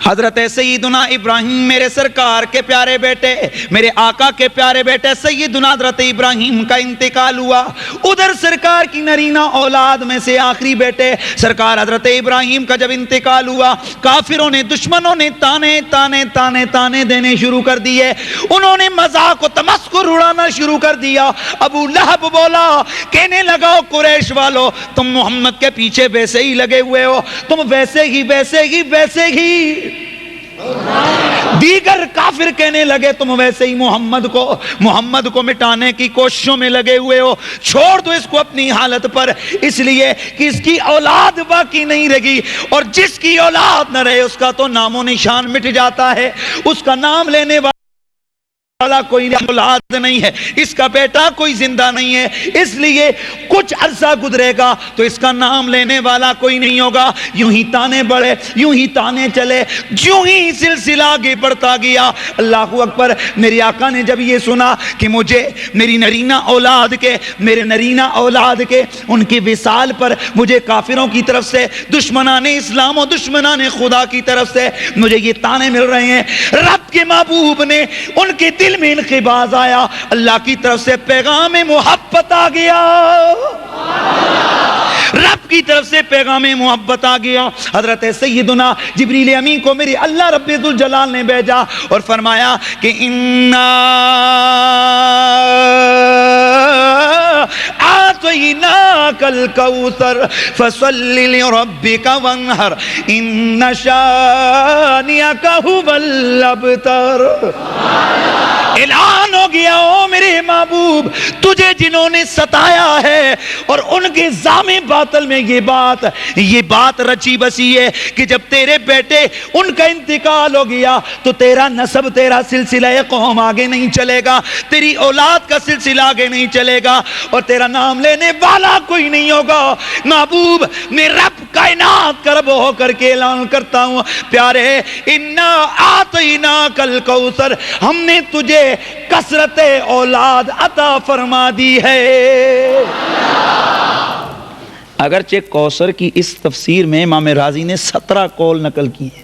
حضرت سیدنا ابراہیم میرے سرکار کے پیارے بیٹے، میرے آقا کے پیارے بیٹے سیدنا حضرت ابراہیم کا انتقال ہوا، ادھر سرکار کی نرینہ اولاد میں سے آخری بیٹے سرکار حضرت ابراہیم کا جب انتقال ہوا، کافروں نے، دشمنوں نے تانے تانے تانے تانے دینے شروع کر دیے، انہوں نے مذاق و تمسخر اڑانا شروع کر دیا۔ ابو لہب بولا، کہنے لگا قریش والو تم محمد کے پیچھے ویسے ہی لگے ہوئے ہو، تم ویسے ہی ویسے ہی ویسے ہی۔ دیگر کافر کہنے لگے تم ویسے ہی محمد کو مٹانے کی کوششوں میں لگے ہوئے ہو، چھوڑ دو اس کو اپنی حالت پر، اس لیے کہ اس کی اولاد باقی نہیں رہی، اور جس کی اولاد نہ رہے اس کا تو نام و نشان مٹ جاتا ہے، اس کا نام لینے والا کوئی اولاد نہیں ہے، اس کا بیٹا کوئی زندہ نہیں ہے، اس لیے کچھ عرصہ گزرے گا تو اس کا نام لینے والا کوئی نہیں ہوگا۔ یوں ہی تانے بڑھے، یوں ہی تانے چلے، یوں ہی سلسلہ آگے بڑھتا گیا۔ اللہ اکبر۔ میرے آقا نے جب یہ سنا کہ مجھے میری نرینہ اولاد کے، میرے نرینہ اولاد کے ان کے وصال پر مجھے کافروں کی طرف سے، دشمنان اسلام و دشمنان خدا کی طرف سے مجھے یہ تانے مل رہے ہیں، رب کے محبوب نے ان کے دل میں انقباض آیا، اللہ کی طرف سے پیغام محبت آ گیا، رب کی طرف سے پیغام محبت آ گیا۔ حضرت سیدنا جبریل امین کو میری اللہ رب ذوالجلال نے بھیجا اور فرمایا کہ انا آتیناک الکوثر فصل لربک وانحر ان شانئک ھو الابتر۔ اعلان ہو گیا او میرے محبوب، تجھے جنہوں نے ستایا ہے اور ان کے ظام باطل میں یہ بات رچی بسی ہے کہ جب تیرے بیٹے ان کا انتقال ہو گیا تو تیرا نسب، تیرا سلسلہ قوم آگے نہیں چلے گا، تیری اولاد کا سلسلہ آگے نہیں چلے گا اور تیرا نام لینے والا کوئی نہیں ہوگا۔ محبوب، میں رب کائنات کا رب ہو کر کے اعلان کرتا ہوں، پیارے، انا آتیناک الکوثر، ہم نے تجھے کثرت اولاد عطا فرما دی ہے۔ اگرچہ کوثر کی اس تفسیر میں امام رازی نے 17 قول نقل کی ہیں،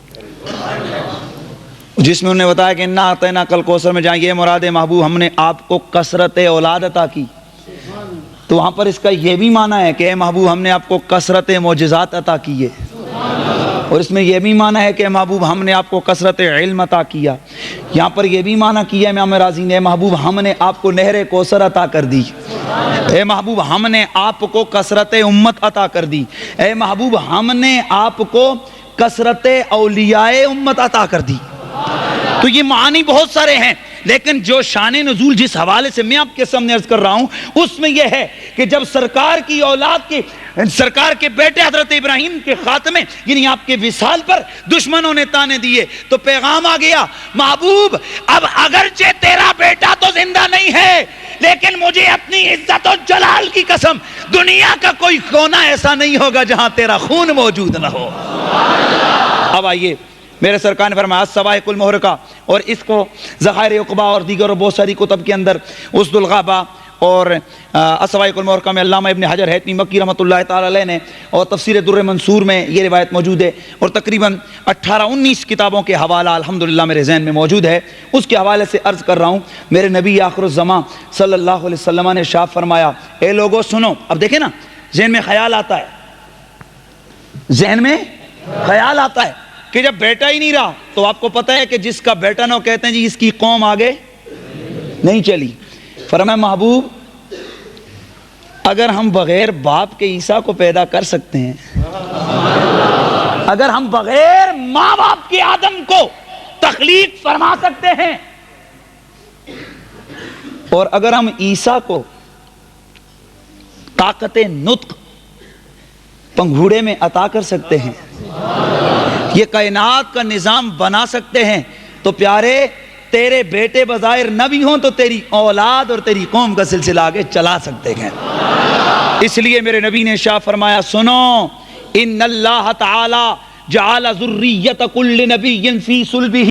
جس میں انہوں نے بتایا کہ انا آتیناک الکوثر میں جہاں یہ مراد ہے محبوب ہم نے آپ کو کثرت اولاد عطا کی، تو وہاں پر اس کا یہ بھی معنی ہے کہ اے محبوب ہم نے آپ کو کثرت معجزات عطا کیے، اور اس میں یہ بھی معنی ہے کہ محبوب ہم نے آپ کو کثرت علم عطا کیا۔ یہاں پر یہ بھی معنی کیا ہے امام رازی نے، محبوب ہم نے آپ کو نہر کوثر عطا کر دی، اے محبوب ہم نے آپ کو کثرت امت عطا کر دی، اے محبوب ہم نے آپ کو کثرت اولیاء امت عطا کر دی۔ تو یہ معنی بہت سارے ہیں، لیکن جو شان نزول جس حوالے سے میں آپ کے سامنے عرض کر رہا ہوں اس میں یہ ہے کہ جب سرکار کی اولاد کی، سرکار کے بیٹے حضرت ابراہیم کے خاتمے یعنی آپ کے وصال پر دشمنوں نے تانے دیے تو پیغام آ گیا، محبوب اب اگرچہ تیرا بیٹا تو زندہ نہیں ہے لیکن مجھے اپنی عزت و جلال کی قسم دنیا کا کوئی کونا ایسا نہیں ہوگا جہاں تیرا خون موجود نہ ہو۔ اب آئیے، میرے سرکار نے فرمایا الصواعق المحرقہ، اور اس کو ذخائر عقبہ اور دیگر بہت ساری کتب کے اندر اسد الغابہ اور الصواعق المحرقہ میں علامہ ابن حجر ہیتمی مکی رحمۃ اللہ تعالی علیہ نے، اور تفسیر در منصور میں یہ روایت موجود ہے، اور تقریباً 18-19 کتابوں کے حوالہ الحمدللہ میرے ذہن میں موجود ہے۔ اس کے حوالے سے عرض کر رہا ہوں، میرے نبی آخر الزمان صلی اللہ علیہ وسلم نے ارشاد فرمایا، اے لوگوں سنو۔ اب دیکھیں نا، ذہن میں خیال آتا ہے، ذہن میں خیال آتا ہے کہ جب بیٹا ہی نہیں رہا تو آپ کو پتہ ہے کہ جس کا بیٹا نہ ہو کہتے ہیں جی اس کی قوم آگے نہیں چلی۔ فرمایا محبوب اگر ہم بغیر باپ کے عیسیٰ کو پیدا کر سکتے ہیں، اگر ہم بغیر ماں باپ کے آدم کو تخلیق فرما سکتے ہیں، اور اگر ہم عیسیٰ کو طاقت نطق پنگھوڑے میں عطا کر سکتے ہیں، یہ کائنات کا نظام بنا سکتے ہیں، تو پیارے تیرے بیٹے بظاہر نہ بھی ہوں تو تیری اولاد اور تیری قوم کا سلسلہ آگے چلا سکتے ہیں۔ اس لیے میرے نبی نے ارشاد فرمایا، سنو ان اللہ تعالی جعل ذریت کل نبی فی صلبہ،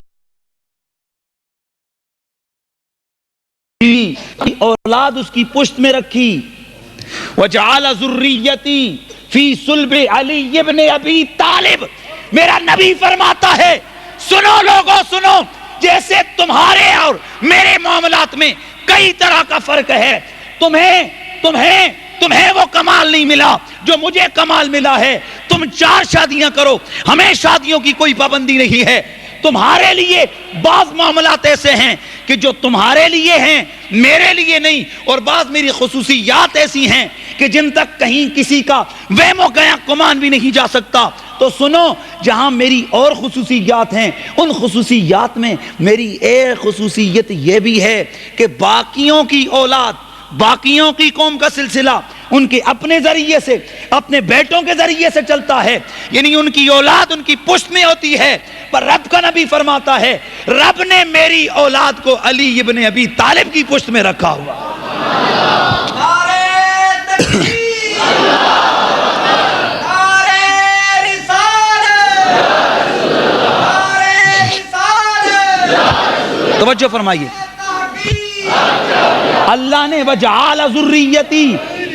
اولاد اس کی پشت میں رکھی، وجعل ذریتی فی صلب علی ابن ابی طالب۔ میرا نبی فرماتا ہے، سنو لوگوں سنو، جیسے تمہارے اور میرے معاملات میں کئی طرح کا فرق ہے، تمہیں وہ کمال نہیں ملا جو مجھے کمال ملا ہے، تم 4 شادیاں کرو، ہمیں شادیوں کی کوئی پابندی نہیں ہے۔ تمہارے لیے بعض معاملات ایسے ہیں کہ جو تمہارے لیے ہیں میرے لیے نہیں، اور بعض میری خصوصیات ایسی ہیں کہ جن تک کہیں کسی کا وہم و گمان بھی نہیں جا سکتا۔ تو سنو، جہاں میری اور خصوصیات ہیں ان خصوصیات میں میری ایک خصوصیت یہ بھی ہے کہ باقیوں کی اولاد، باقیوں کی قوم کا سلسلہ ان کے اپنے ذریعے سے، اپنے بیٹوں کے ذریعے سے چلتا ہے، یعنی ان کی اولاد ان کی پشت میں ہوتی ہے، پر رب کا نبی فرماتا ہے رب نے میری اولاد کو علی ابن ابی طالب کی پشت میں رکھا ہوا۔ توجہ فرمائیے، اللہ نے وجعل ذریتی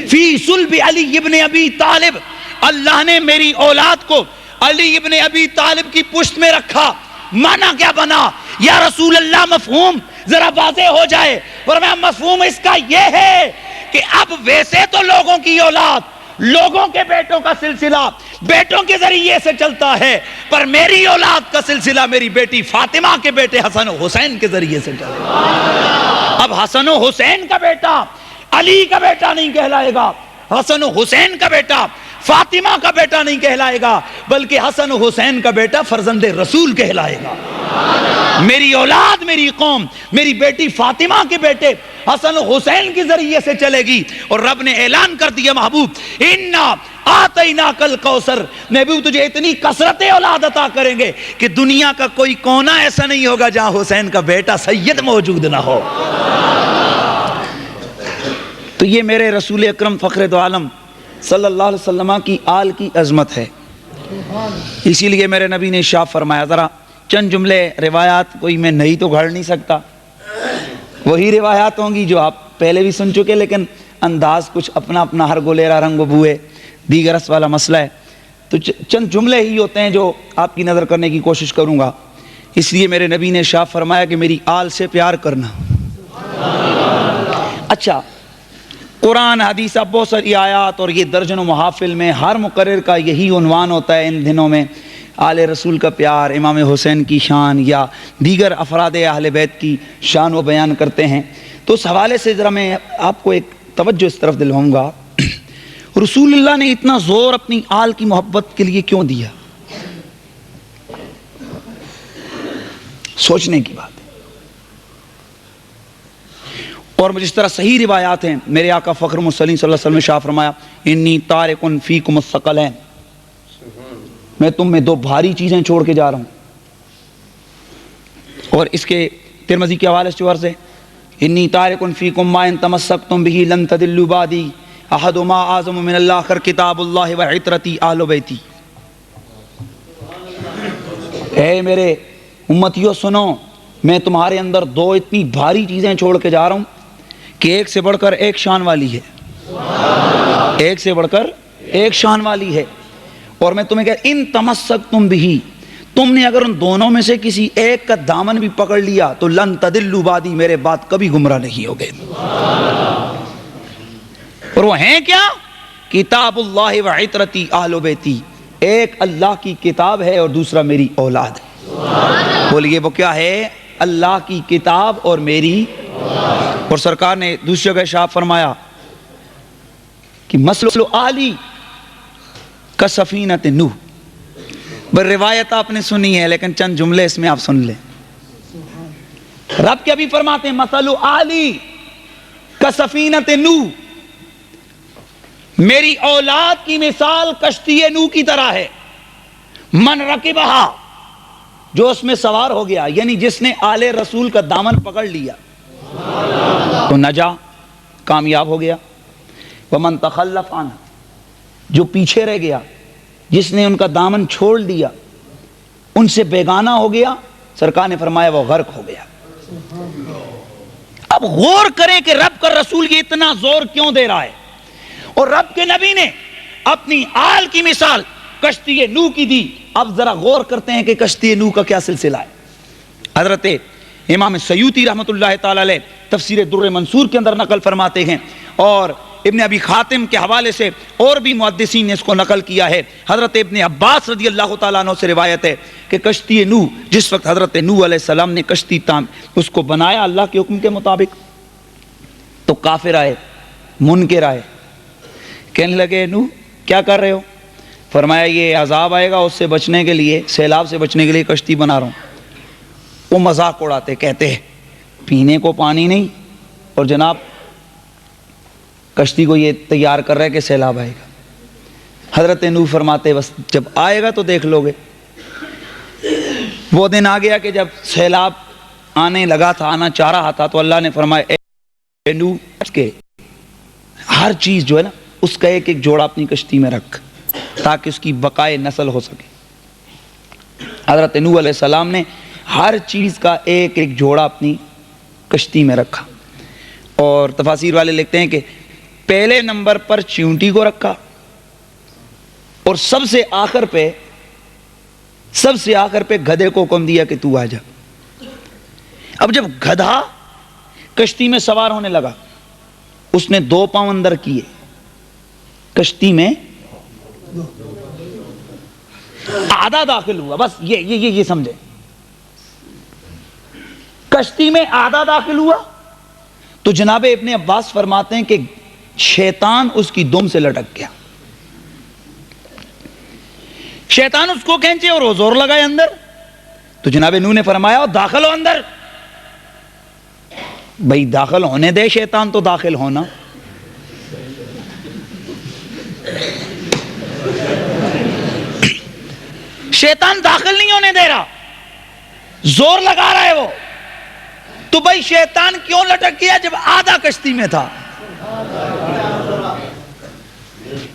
فی صلب علی ابن ابی طالب، اللہ نے میری اولاد کو علی ابن ابی طالب کی پشت میں رکھا۔ معنی کیا بنا یا رسول اللہ؟ مفہوم ذرا واضح ہو جائے۔ فرمایا مفہوم اس کا یہ ہے کہ اب ویسے تو لوگوں کی اولاد، لوگوں کے بیٹوں کا سلسلہ بیٹوں کے ذریعے سے چلتا ہے، پر میری اولاد کا سلسلہ میری بیٹی فاطمہ کے بیٹے حسن و حسین کے ذریعے سے چلے گا۔ اب حسن و حسین کا بیٹا علی کا بیٹا نہیں کہلائے گا، حسن و حسین کا بیٹا فاطمہ کا بیٹا نہیں کہلائے گا، بلکہ حسن و حسین کا بیٹا فرزند رسول کہلائے گا۔ میری اولاد، میری قوم، میری بیٹی فاطمہ کے بیٹے حسن و حسین کے ذریعے سے چلے گی۔ اور رب نے اعلان کر دیا محبوب انا آتیناک الکوثر، نبی تجھے اتنی کثرت اولاد عطا کریں گے کہ دنیا کا کوئی کونا ایسا نہیں ہوگا جہاں حسین کا بیٹا سید موجود نہ ہو۔ تو یہ میرے رسول اکرم فخر دو عالم صلی اللہ علیہ وسلم کی آل کی عظمت ہے۔ اسی لیے میرے نبی نے ارشاد فرمایا، ذرا چند جملے روایات کوئی میں نہیں تو گھڑ نہیں سکتا، وہی روایات ہوں گی جو آپ پہلے بھی سن چکے، لیکن انداز کچھ اپنا اپنا، ہر گولیرا رنگ و بوئے دیگرس والا مسئلہ ہے، تو چند جملے ہی ہوتے ہیں جو آپ کی نظر کرنے کی کوشش کروں گا۔ اس لیے میرے نبی نے ارشاد فرمایا کہ میری آل سے پیار کرنا۔ اچھا، قرآن حدیث اب بہت ساری آیات اور یہ درجنوں محافل میں ہر مقرر کا یہی عنوان ہوتا ہے ان دنوں میں، آل رسول کا پیار، امام حسین کی شان یا دیگر افراد اہل بیت کی شان و بیان کرتے ہیں۔ تو اس حوالے سے ذرا میں آپ کو ایک توجہ اس طرف دلواؤں گا، رسول اللہ نے اتنا زور اپنی آل کی محبت کے لیے کیوں دیا؟ سوچنے کی بات ہے۔ اور جس طرح صحیح روایات ہیں، میرے آقا فخر المرسلین صلی اللہ علیہ وسلم نے شاہ فرمایا انی تارک فیکم الثقلین، میں تم میں دو بھاری چیزیں چھوڑ کے جا رہا ہوں۔ اور اس کے ترمذی کے حوالے سے جو عرض ہے، انی تارک فیکم ما ان تمسکتم بہ لن تضلوا بعدی احدہما اعظم من الاخر کتاب اللہ وعطرتی اہل بیتی۔ اے میرے امتیوں سنو، میں تمہارے اندر دو اتنی بھاری چیزیں چھوڑ کے جا رہا ہوں کہ ایک سے بڑھ کر ایک شان والی ہے، ایک سے بڑھ کر ایک شان والی ہے۔ اور میں تمہیں کہتا ان تمسکتم بہ، تم نے اگر ان دونوں میں سے کسی ایک کا دامن بھی پکڑ لیا تو لن تضلوا بعدی، میرے بعد کبھی گمراہ نہیں ہوگے۔ اور وہ ہیں کیا؟ کتاب اللہ وعطرتی اہل بیتی، ایک اللہ کی کتاب ہے اور دوسرا میری اولاد ہے۔ بولیے وہ کیا ہے؟ اللہ کی کتاب اور میری۔ اور سرکار نے دوسری جگہ ارشاد فرمایا کہ مثل آلی کا سفینۃ نوح۔ روایت آپ نے سنی ہے لیکن چند جملے اس میں آپ سن لیں۔ رب کیا بھی فرماتے ہیں مثل آلی کا سفینۃ نوح، میری اولاد کی مثال کشتی نوح کی طرح ہے، من رکبہا، جو اس میں سوار ہو گیا، یعنی جس نے آل رسول کا دامن پکڑ لیا تو نجا، کامیاب ہو گیا۔ ومن تخلف عنہ، جو پیچھے رہ گیا، جس نے ان کا دامن چھوڑ دیا، ان سے بیگانہ ہو گیا، سرکار نے فرمایا وہ غرق ہو گیا۔ اب غور کریں کہ رب کا رسول یہ اتنا زور کیوں دے رہا ہے، اور رب کے نبی نے اپنی آل کی مثال کشتی نوح کی دی۔ اب ذرا غور کرتے ہیں کہ کشتی نوح کا کیا سلسلہ ہے۔ حضرت امام سیوطی رحمۃ اللہ تعالی علیہ تفسیر در منصور کے اندر نقل فرماتے ہیں، اور ابن ابی خاتم کے حوالے سے اور بھی محدثین نے اس کو نقل کیا ہے۔ حضرت ابن عباس رضی اللہ تعالیٰ عنہ سے روایت ہے کہ کشتی نوح، جس وقت حضرت نوح علیہ السلام نے کشتی اس کو بنایا اللہ کے حکم کے مطابق، تو کافر آئے، منکر آئے، کہنے لگے نوح کیا کر رہے ہو؟ فرمایا یہ عذاب آئے گا، اس سے بچنے کے لیے، سیلاب سے بچنے کے لیے کشتی بنا رہا ہوں۔ وہ مذاق اڑاتے، کہتے ہیں پینے کو پانی نہیں اور جناب کشتی کو یہ تیار کر رہے کہ سیلاب آئے گا۔ حضرت نوح فرماتے بس جب آئے گا تو دیکھ لو گے۔ وہ دن آ گیا کہ جب سیلاب آنے لگا تھا، آنا چاہ رہا تھا، تو اللہ نے فرمایا اے نوح، اس کے ہر چیز جو ہے نا اس کا ایک ایک جوڑا اپنی کشتی میں رکھ تاکہ اس کی بقائے نسل ہو سکے۔ حضرت نوح علیہ السلام نے ہر چیز کا ایک ایک جوڑا اپنی کشتی میں رکھا، اور تفاسیر والے لکھتے ہیں کہ پہلے نمبر پر چیونٹی کو رکھا، اور سب سے آخر پہ گدھے کو حکم دیا کہ تو آ جا۔ اب جب گدھا کشتی میں سوار ہونے لگا، اس نے 2 پاؤں اندر کیے کشتی میں، آدھا داخل ہوا، بس یہ سمجھے، کشتی میں آدھا داخل ہوا تو جناب ابن عباس فرماتے ہیں کہ شیطان اس کی دم سے لٹک گیا۔ شیطان اس کو کھینچے اور وہ زور لگائے اندر. تو جناب نوح نے فرمایا داخل ہو اندر. بھائی داخل ہونے دے, شیطان تو داخل ہونا. شیطان داخل نہیں ہونے دے رہا, زور لگا رہا ہے وہ. تو بھائی شیطان کیوں لٹک گیا جب آدھا کشتی میں تھا؟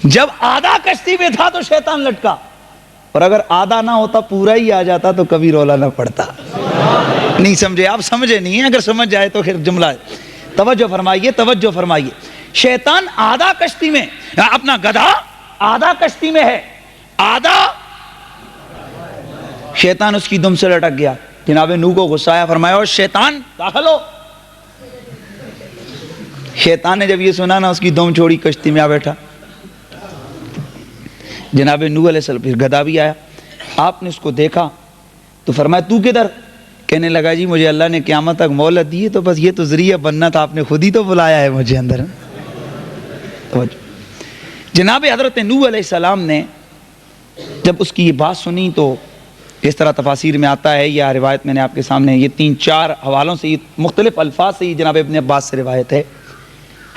جب آدھا کشتی میں تھا تو شیطان لٹکا, اور اگر آدھا نہ ہوتا پورا ہی آ جاتا تو کبھی رولا نہ پڑتا. نہیں سمجھے آپ؟ سمجھے نہیں ہیں, اگر سمجھ جائے تو پھر جملہ ہے. توجہ فرمائیے, توجہ فرمائیے. شیطان آدھا کشتی میں, اپنا گدھا آدھا کشتی میں ہے, آدھا. شیطان اس کی دم سے لٹک گیا. جناب نوح کو غصہ آیا, فرمایا اور شیطان داخل ہو. شیطان نے جب یہ سنا نا, اس کی دم چھوڑی, کشتی میں آ بیٹھا. جناب نوح علیہ السلام, پھر گدھا بھی آیا. آپ نے اس کو دیکھا تو فرمایا تو کدھر؟ کہنے لگا جی مجھے اللہ نے قیامت تک مہلت دی ہے, تو بس یہ تو ذریعہ بننا تھا, آپ نے خود ہی تو بلایا ہے مجھے اندر. جناب حضرت نوح علیہ السلام نے جب اس کی یہ بات سنی تو اس طرح تفاسیر میں آتا ہے, یا روایت میں نے آپ کے سامنے یہ 3-4 حوالوں سے, مختلف الفاظ سے, یہ جناب ابن عباس سے روایت ہے.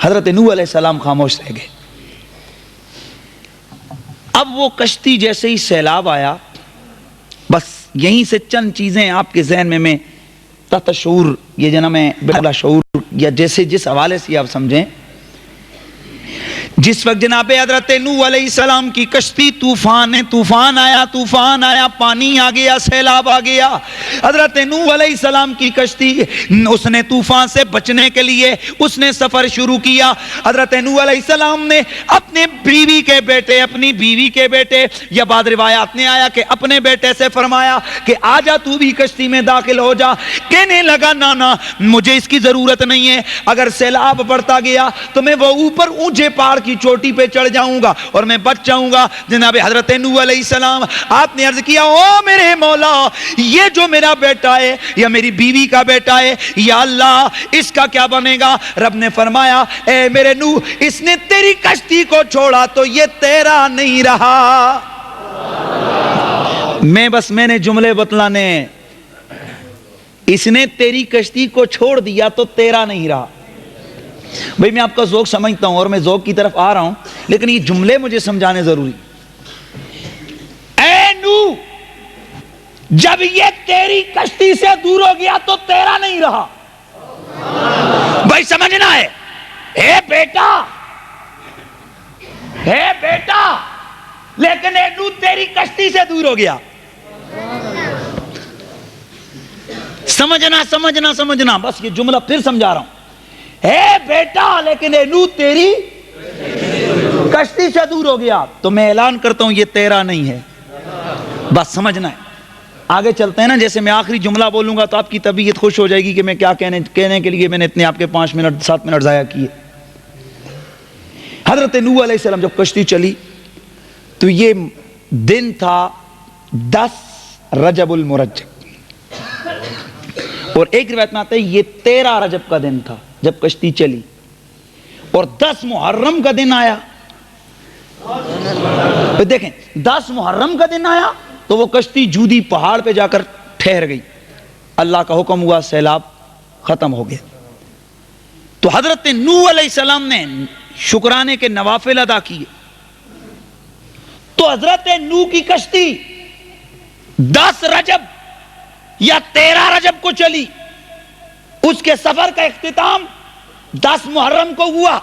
حضرت نوح علیہ السلام خاموش رہ گئے. اب وہ کشتی جیسے ہی سیلاب آیا, بس یہیں سے چند چیزیں آپ کے ذہن میں تحت شعور, یہ جناب میں بلا شعور, یا جیسے جس حوالے سے آپ سمجھیں. جس وقت جناب حضرت نوح علیہ السلام کی کشتی طوفان آیا, پانی آ گیا, سیلاب آ گیا. حضرت نوح علیہ السلام کی کشتی, اس نے طوفان سے بچنے کے لیے اس نے سفر شروع کیا. حضرت نوح علیہ السلام نے اپنی بیوی کے بیٹے, یا بعض روایات میں آیا کہ اپنے بیٹے سے فرمایا کہ آجا تو بھی کشتی میں داخل ہو جا. کہنے لگا نا مجھے اس کی ضرورت نہیں ہے, اگر سیلاب بڑھتا گیا تو میں وہ اوپر اونچے پہاڑ کی چوٹی پہ چڑھ جاؤں گا اور میں بچ جاؤں گا. جناب حضرت نوح علیہ السلام, آپ نے عرض کیا او میرے مولا, یہ جو میرا بیٹا ہے یا میری بیوی کا بیٹا ہے, یا اللہ اس کا کیا بنے گا؟ رب نے فرمایا اے میرے نوح, اس نے تیری کشتی کو چھوڑا تو یہ تیرا نہیں رہا. میں نے جملے بتلانے, اس نے تیری کشتی کو چھوڑ دیا تو تیرا نہیں رہا. بھئی میں آپ کا ذوق سمجھتا ہوں اور میں ذوق کی طرف آ رہا ہوں, لیکن یہ جملے مجھے سمجھانے ضروری. اے نوح, جب یہ تیری کشتی سے دور ہو گیا تو تیرا نہیں رہا. بھائی سمجھنا ہے, اے بیٹا, لیکن اے نوح تیری کشتی سے دور ہو گیا. سمجھنا, بس یہ جملہ پھر سمجھا رہا ہوں. اے بیٹا, لیکن اے نوح تیری کشتی سے دور ہو گیا تو میں اعلان کرتا ہوں یہ تیرا نہیں ہے. بس سمجھنا ہے. آگے چلتے ہیں نا, جیسے میں آخری جملہ بولوں گا تو آپ کی طبیعت خوش ہو جائے گی کہ میں کیا کہنے کے لیے میں نے اتنے آپ کے 5-7 منٹ ضائع کیے. حضرت نوح علیہ السلام جب کشتی چلی تو یہ دن تھا 10 رجب المرجب, اور ایک روایت میں آتا ہے یہ 13 رجب کا دن تھا جب کشتی چلی, اور 10 محرم کا دن آیا. دیکھیں 10 محرم کا دن آیا تو وہ کشتی جودی پہاڑ پہ جا کر ٹھہر گئی. اللہ کا حکم ہوا, سیلاب ختم ہو گیا. تو حضرت نوح علیہ السلام نے شکرانے کے نوافل ادا کیے. تو حضرت نوح کی کشتی 10 رجب یا 13 رجب کو چلی, اس کے سفر کا اختتام 10 محرم کو ہوا.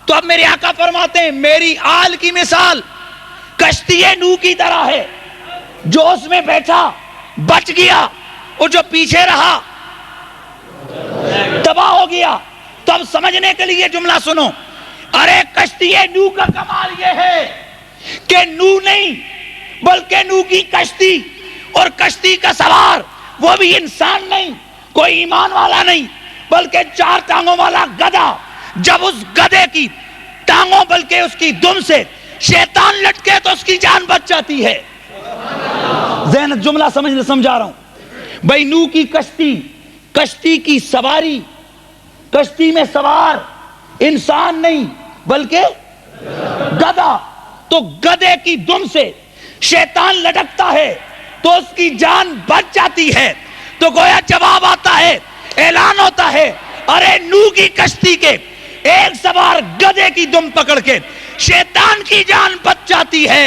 تو اب میرے آقا فرماتے ہیں میری آل کی مثال کشتی نوح کی طرح ہے, جو اس میں بیٹھا بچ گیا اور جو پیچھے رہا تباہ ہو گیا. تو اب سمجھنے کے لیے جملہ سنو. ارے کشتی نوح کا کمال یہ ہے کہ نوح نہیں بلکہ نوح کی کشتی, اور کشتی کا سوار وہ بھی انسان نہیں, کوئی ایمان والا نہیں, بلکہ 4 ٹانگوں والا گدھا. جب اس گدھے کی ٹانگوں بلکہ اس کی دم سے شیطان لٹکے تو اس کی جان بچ جاتی ہے. ذہن جملہ سمجھا رہا ہوں. بھائی نوح کی کشتی کی سواری, کشتی میں سوار انسان نہیں بلکہ گدھا. تو گدھے کی دم سے شیطان لٹکتا ہے تو اس کی جان بچ جاتی ہے، تو گویا جواب آتا ہے، اعلان ہوتا ہے، ارے نوح کی کشتی کے ایک سوار گدھے کی دم پکڑ کے شیطان کی جان بچ جاتی ہے،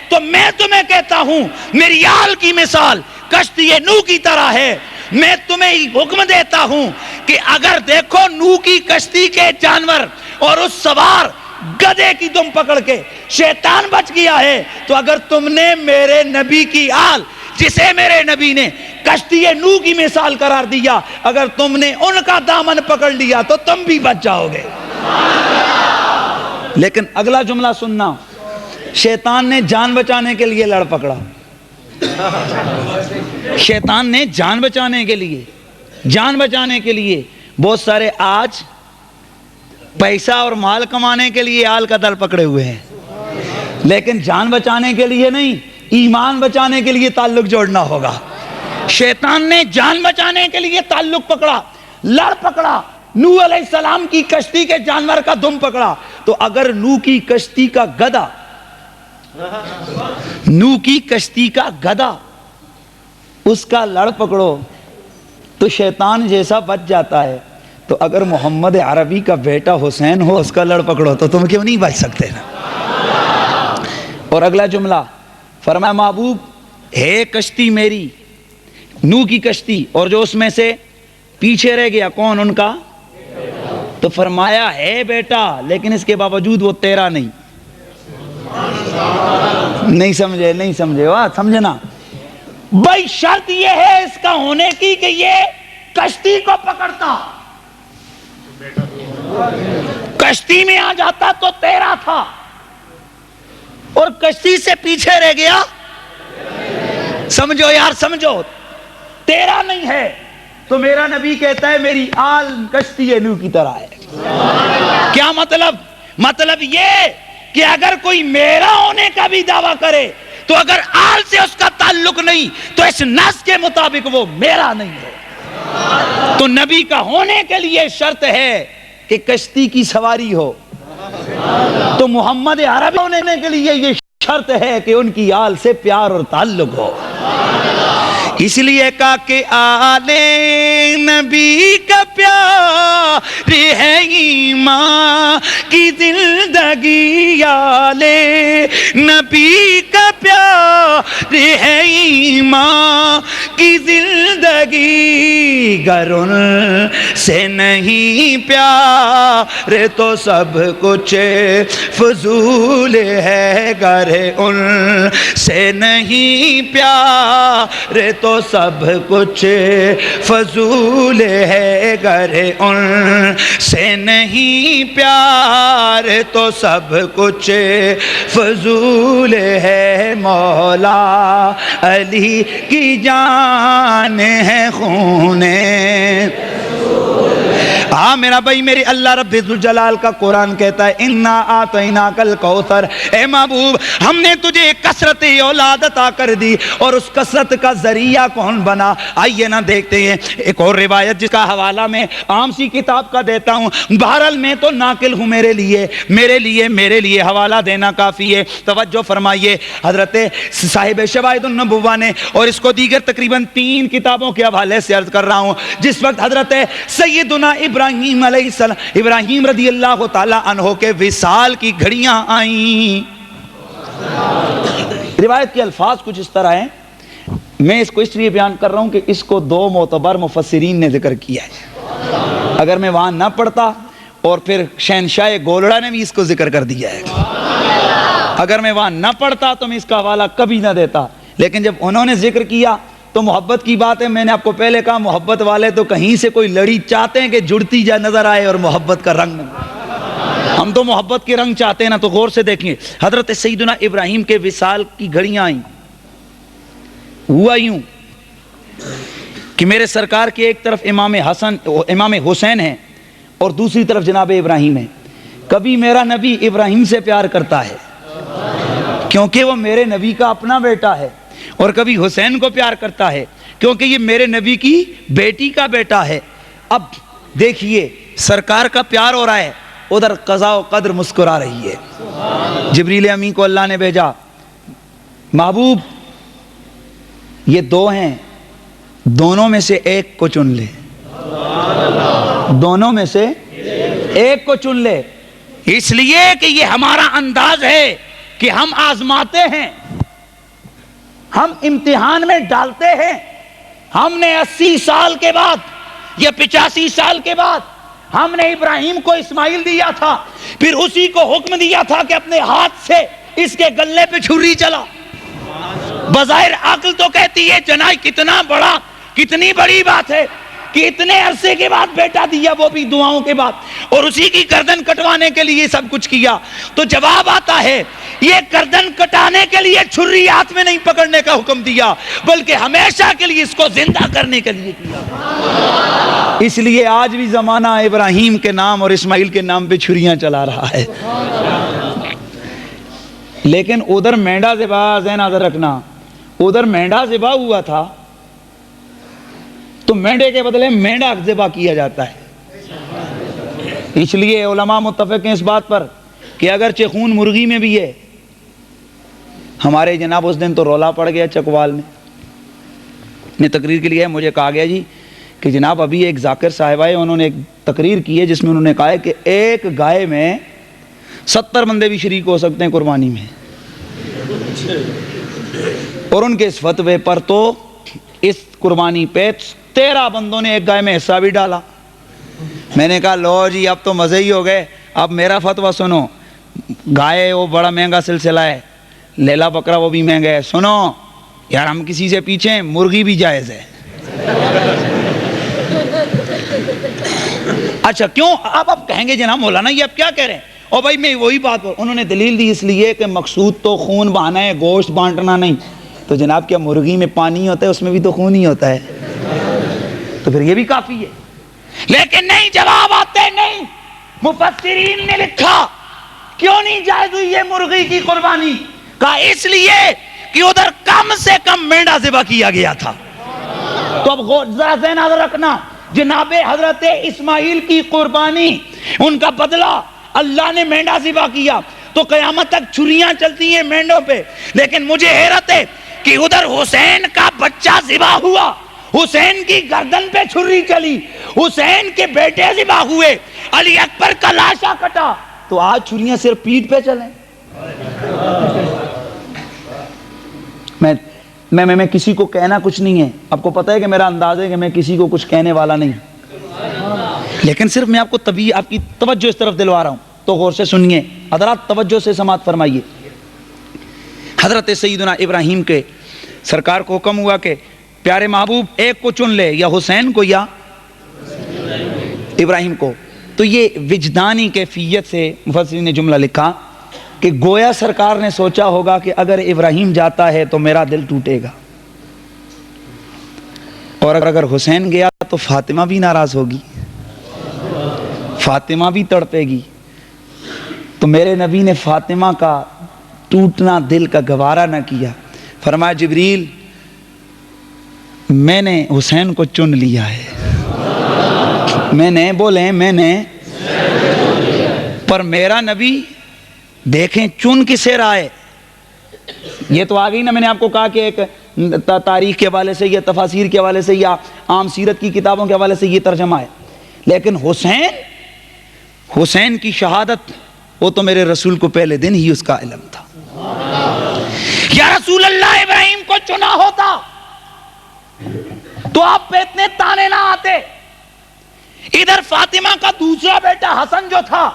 تو میں تمہیں کہتا ہوں میری آل کی مثال کشتی نوح کی طرح ہے۔ میں تمہیں حکم دیتا ہوں کہ اگر دیکھو نوح کی کشتی کے جانور اور اس سوار گدھے کی دم پکڑ کے شیطان بچ گیا ہے، تو اگر تم نے میرے نبی کی آل جسے میرے نبی نے کشتی نوح کی مثال قرار دیا، اگر تم نے ان کا دامن پکڑ لیا تو تم بھی بچ جاؤ گے۔ لیکن اگلا جملہ سننا، شیطان نے جان بچانے کے لیے لڑ پکڑا، شیطان نے جان بچانے کے لیے بہت سارے آج پیسہ اور مال کمانے کے لیے آل کا دل پکڑے ہوئے ہیں، لیکن جان بچانے کے لیے نہیں، ایمان بچانے کے لیے تعلق جوڑنا ہوگا۔ شیطان نے جان بچانے کے لیے تعلق پکڑا، لڑ پکڑا، نوح علیہ السلام کی کشتی کے جانور کا دم پکڑا، تو اگر نوح کی کشتی کا گدھا اس کا لڑ پکڑو تو شیطان جیسا بچ جاتا ہے، تو اگر محمد عربی کا بیٹا حسین ہو اس کا لڑ پکڑو تو تم کیوں نہیں بچ سکتے نا؟ اور اگلا جملہ فرمایا محبوب ہے کشتی میری، نوح کی کشتی، اور جو اس میں سے پیچھے رہ گیا کون؟ ان کا، تو فرمایا ہے بیٹا لیکن اس کے باوجود وہ تیرا نہیں سمجھے واہ سمجھنا بھائی، شرط یہ ہے اس کا ہونے کی کہ یہ کشتی کو پکڑتا، کشتی میں آ جاتا تو تیرا تھا، اور کشتی سے پیچھے رہ گیا، سمجھو یار سمجھو، تیرا نہیں ہے، تو میرا نبی کہتا ہے میری آل کشتی نوح کی طرح ہے۔ کیا مطلب یہ کہ اگر کوئی میرا ہونے کا بھی دعویٰ کرے تو اگر آل سے اس کا تعلق نہیں تو اس نص کے مطابق وہ میرا نہیں ہے۔ تو نبی کا ہونے کے لیے شرط ہے کہ کشتی کی سواری ہو، تو محمد عربی ہونے کے لیے یہ شرط ہے کہ ان کی آل سے پیار اور تعلق ہو۔ اس لیے کہا کہ آل نبی کا پیار ہے ایمان کی زندگی، آل نبی کا پیار ہے ایمان کی زندگی، گر ان سے نہیں پیار تو سب کچھ فضول ہے، گر ان سے نہیں پیار تو سب کچھ فضول ہے، گر ان سے نہیں پیار تو سب کچھ فضول ہے، مولا علی کی جان ہے خون، ہاں میرا بھائی میرے اللہ رب ذوالجلال کا قرآن کہتا ہے انا اعطیناک الکوثر، اے محبوب ہم نے تجھے کثرت اولاد عطا کر دی، اور اس کثرت کا ذریعہ کون بنا؟ آئیے نا دیکھتے ہیں ایک اور روایت جس کا حوالہ میں عام سی کتاب کا دیتا ہوں، بہرحال میں تو ناقل ہوں، میرے لیے حوالہ دینا کافی ہے۔ توجہ فرمائیے، حضرت صاحب شواہد النبوہ نے، اور اس کو دیگر تقریباً 3 کتابوں کے حوالے سے عرض کر رہا ہوں، جس وقت حضرت سیدنا ابراہیم علیہ السلام، ابراہیم رضی اللہ تعالیٰ عنہ کے وصال کی گھڑیاں آئیں، روایت کے الفاظ کچھ اس طرح ہیں، میں اس کو اس لیے بیان کر رہا ہوں کہ اس کو 2 معتبر مفسرین نے ذکر کیا ہے، اگر میں وہاں نہ پڑھتا اور پھر شہنشاہ گولڑا نے بھی اس کو ذکر کر دیا ہے، اگر میں وہاں نہ پڑھتا تو میں اس کا حوالہ کبھی نہ دیتا، لیکن جب انہوں نے ذکر کیا تو محبت کی بات ہے، میں نے آپ کو پہلے کہا محبت والے تو کہیں سے کوئی لڑی چاہتے ہیں کہ جڑتی جا نظر آئے اور محبت کا رنگ نظر، ہم تو محبت کے رنگ چاہتے ہیں نا، تو غور سے دیکھیں حضرت سیدنا ابراہیم کے وصال کی گھڑیاں آئیں، ہوا یوں کہ میرے سرکار کی ایک طرف امام حسین ہیں اور دوسری طرف جناب ابراہیم ہیں، کبھی میرا نبی ابراہیم سے پیار کرتا ہے کیونکہ وہ میرے نبی کا اپنا بیٹا ہے، اور کبھی حسین کو پیار کرتا ہے کیونکہ یہ میرے نبی کی بیٹی کا بیٹا ہے۔ اب دیکھیے سرکار کا پیار ہو رہا ہے، ادھر قضا و قدر مسکرا رہی ہے، جبریل امین کو اللہ نے بھیجا، محبوب یہ دو ہیں، دونوں میں سے ایک کو چن لے، دونوں میں سے ایک کو چن لے، اس لیے کہ یہ ہمارا انداز ہے کہ ہم آزماتے ہیں، ہم امتحان میں ڈالتے ہیں۔ ہم نے 80 سال کے بعد یا 85 سال کے بعد ہم نے ابراہیم کو اسماعیل دیا تھا، پھر اسی کو حکم دیا تھا کہ اپنے ہاتھ سے اس کے گلے پہ چھری چلا۔ بظاہر عقل تو کہتی ہے جناب کتنی بڑی بات ہے کہ اتنے عرصے کے بعد بیٹا دیا، وہ بھی دعاؤں کے بعد، اور اسی کی گردن کٹوانے کے لیے سب کچھ کیا۔ تو جواب آتا ہے یہ گردن کٹانے کے لیے چھری ہاتھ میں نہیں پکڑنے کا حکم دیا، بلکہ ہمیشہ کے لیے اس کو زندہ کرنے کے لیے کیا۔ اس لیے آج بھی زمانہ ابراہیم کے نام اور اسماعیل کے نام پہ چھریاں چلا رہا ہے۔ لیکن ادھر مینڈا ذبح، ذہن نظر رکھنا، ادھر مینڈا ذبح ہوا تھا تو مینڈے کے بدلے مینڈا ذبح کیا جاتا ہے۔ اس لیے علماء متفق ہیں اس بات پر کہ اگرچہ خون مرغی میں بھی ہے، ہمارے جناب اس دن تو رولا پڑ گیا چکوال میں، نے تقریر کے لیے مجھے کہا گیا جی کہ جناب ابھی ایک ذاکر صاحب آئے، انہوں نے ایک تقریر کی ہے جس میں انہوں نے کہا ہے کہ ایک گائے میں 70 بندے بھی شریک ہو سکتے ہیں قربانی میں، اور ان کے اس فتوے پر تو اس قربانی پہ 13 بندوں نے ایک گائے میں حصہ بھی ڈالا۔ میں نے کہا لو جی اب تو مزے ہی ہو گئے، اب میرا فتویٰ سنو، گائے وہ بڑا مہنگا سلسلہ ہے، لیلا بکرا وہ بھی مہنگا ہے، سنو یار ہم کسی سے پیچھے ہیں، مرغی بھی جائز ہے۔ اچھا کیوں؟ آپ کہیں گے جناب مولانا یہ آپ کیا کہہ رہے ہیں؟ اور بھائی میں وہی بات پر انہوں نے دلیل دی، اس لیے کہ مقصود تو خون بہانا ہے، گوشت بانٹنا نہیں۔ تو جناب کیا مرغی میں پانی ہوتا ہے؟ اس میں بھی تو خون ہی ہوتا ہے، تو پھر یہ بھی کافی ہے۔ لیکن نہیں، جواب آتے نہیں۔ مفسرین نے لکھا کیوں نہیں جائز ہوئی یہ مرغی کی قربانی؟ کہا اس لیے کہ ادھر کم سے کم مینڈا ذبح کیا گیا تھا۔ تو اب ذرا ذہن نظر رکھنا، جناب حضرت اسماعیل کی قربانی، ان کا بدلہ اللہ نے مینڈا ذبح کیا، تو قیامت تک چھریاں چلتی ہیں مینڈوں پہ۔ لیکن مجھے حیرت ہے کہ ادھر حسین کا بچہ ذبح ہوا، حسین کی گردن پہ چھری چلی، حسین کے بیٹے ذبح ہوئے، علی اکبر کا لاشا کٹا، تو آج چھریاں صرف پیٹھ پہ چلیں۔ میں کسی کو کہنا کچھ نہیں ہے، آپ کو پتہ ہے کہ میرا انداز ہے کہ میں کسی کو کچھ کہنے والا نہیں، لیکن صرف میں آپ کو آپ کی توجہ اس طرف دلوا رہا ہوں، تو غور سے سنیے حضرات، توجہ سے سماعت فرمائیے۔ حضرت سیدنا ابراہیم کے سرکار کو حکم ہوا کہ پیارے محبوب ایک کو چن لے، یا حسین کو یا ابراہیم کو۔ تو یہ وجدانی کیفیت سے مفسرین نے جملہ لکھا کہ گویا سرکار نے سوچا ہوگا کہ اگر ابراہیم جاتا ہے تو میرا دل ٹوٹے گا، اور اگر حسین گیا تو فاطمہ بھی ناراض ہوگی، فاطمہ بھی تڑپے گی۔ تو میرے نبی نے فاطمہ کا ٹوٹنا دل کا گوارا نہ کیا، فرمایا جبریل میں نے حسین کو چن لیا ہے، میں نے پر میرا نبی دیکھیں چن کسے رہا ہے۔ یہ تو آ گئی نا، میں نے آپ کو کہا کہ ایک تاریخ کے حوالے سے یا تفاسیر کے حوالے سے یا عام سیرت کی کتابوں کے حوالے سے یہ ترجمہ ہے، لیکن حسین کی شہادت وہ تو میرے رسول کو پہلے دن ہی اس کا علم تھا۔ یا رسول اللہ ابراہیم کو چنا ہوتا تو آپ پہ اتنے تانے نہ آتے۔ ادھر فاطمہ کا دوسرا بیٹا حسن جو تھا،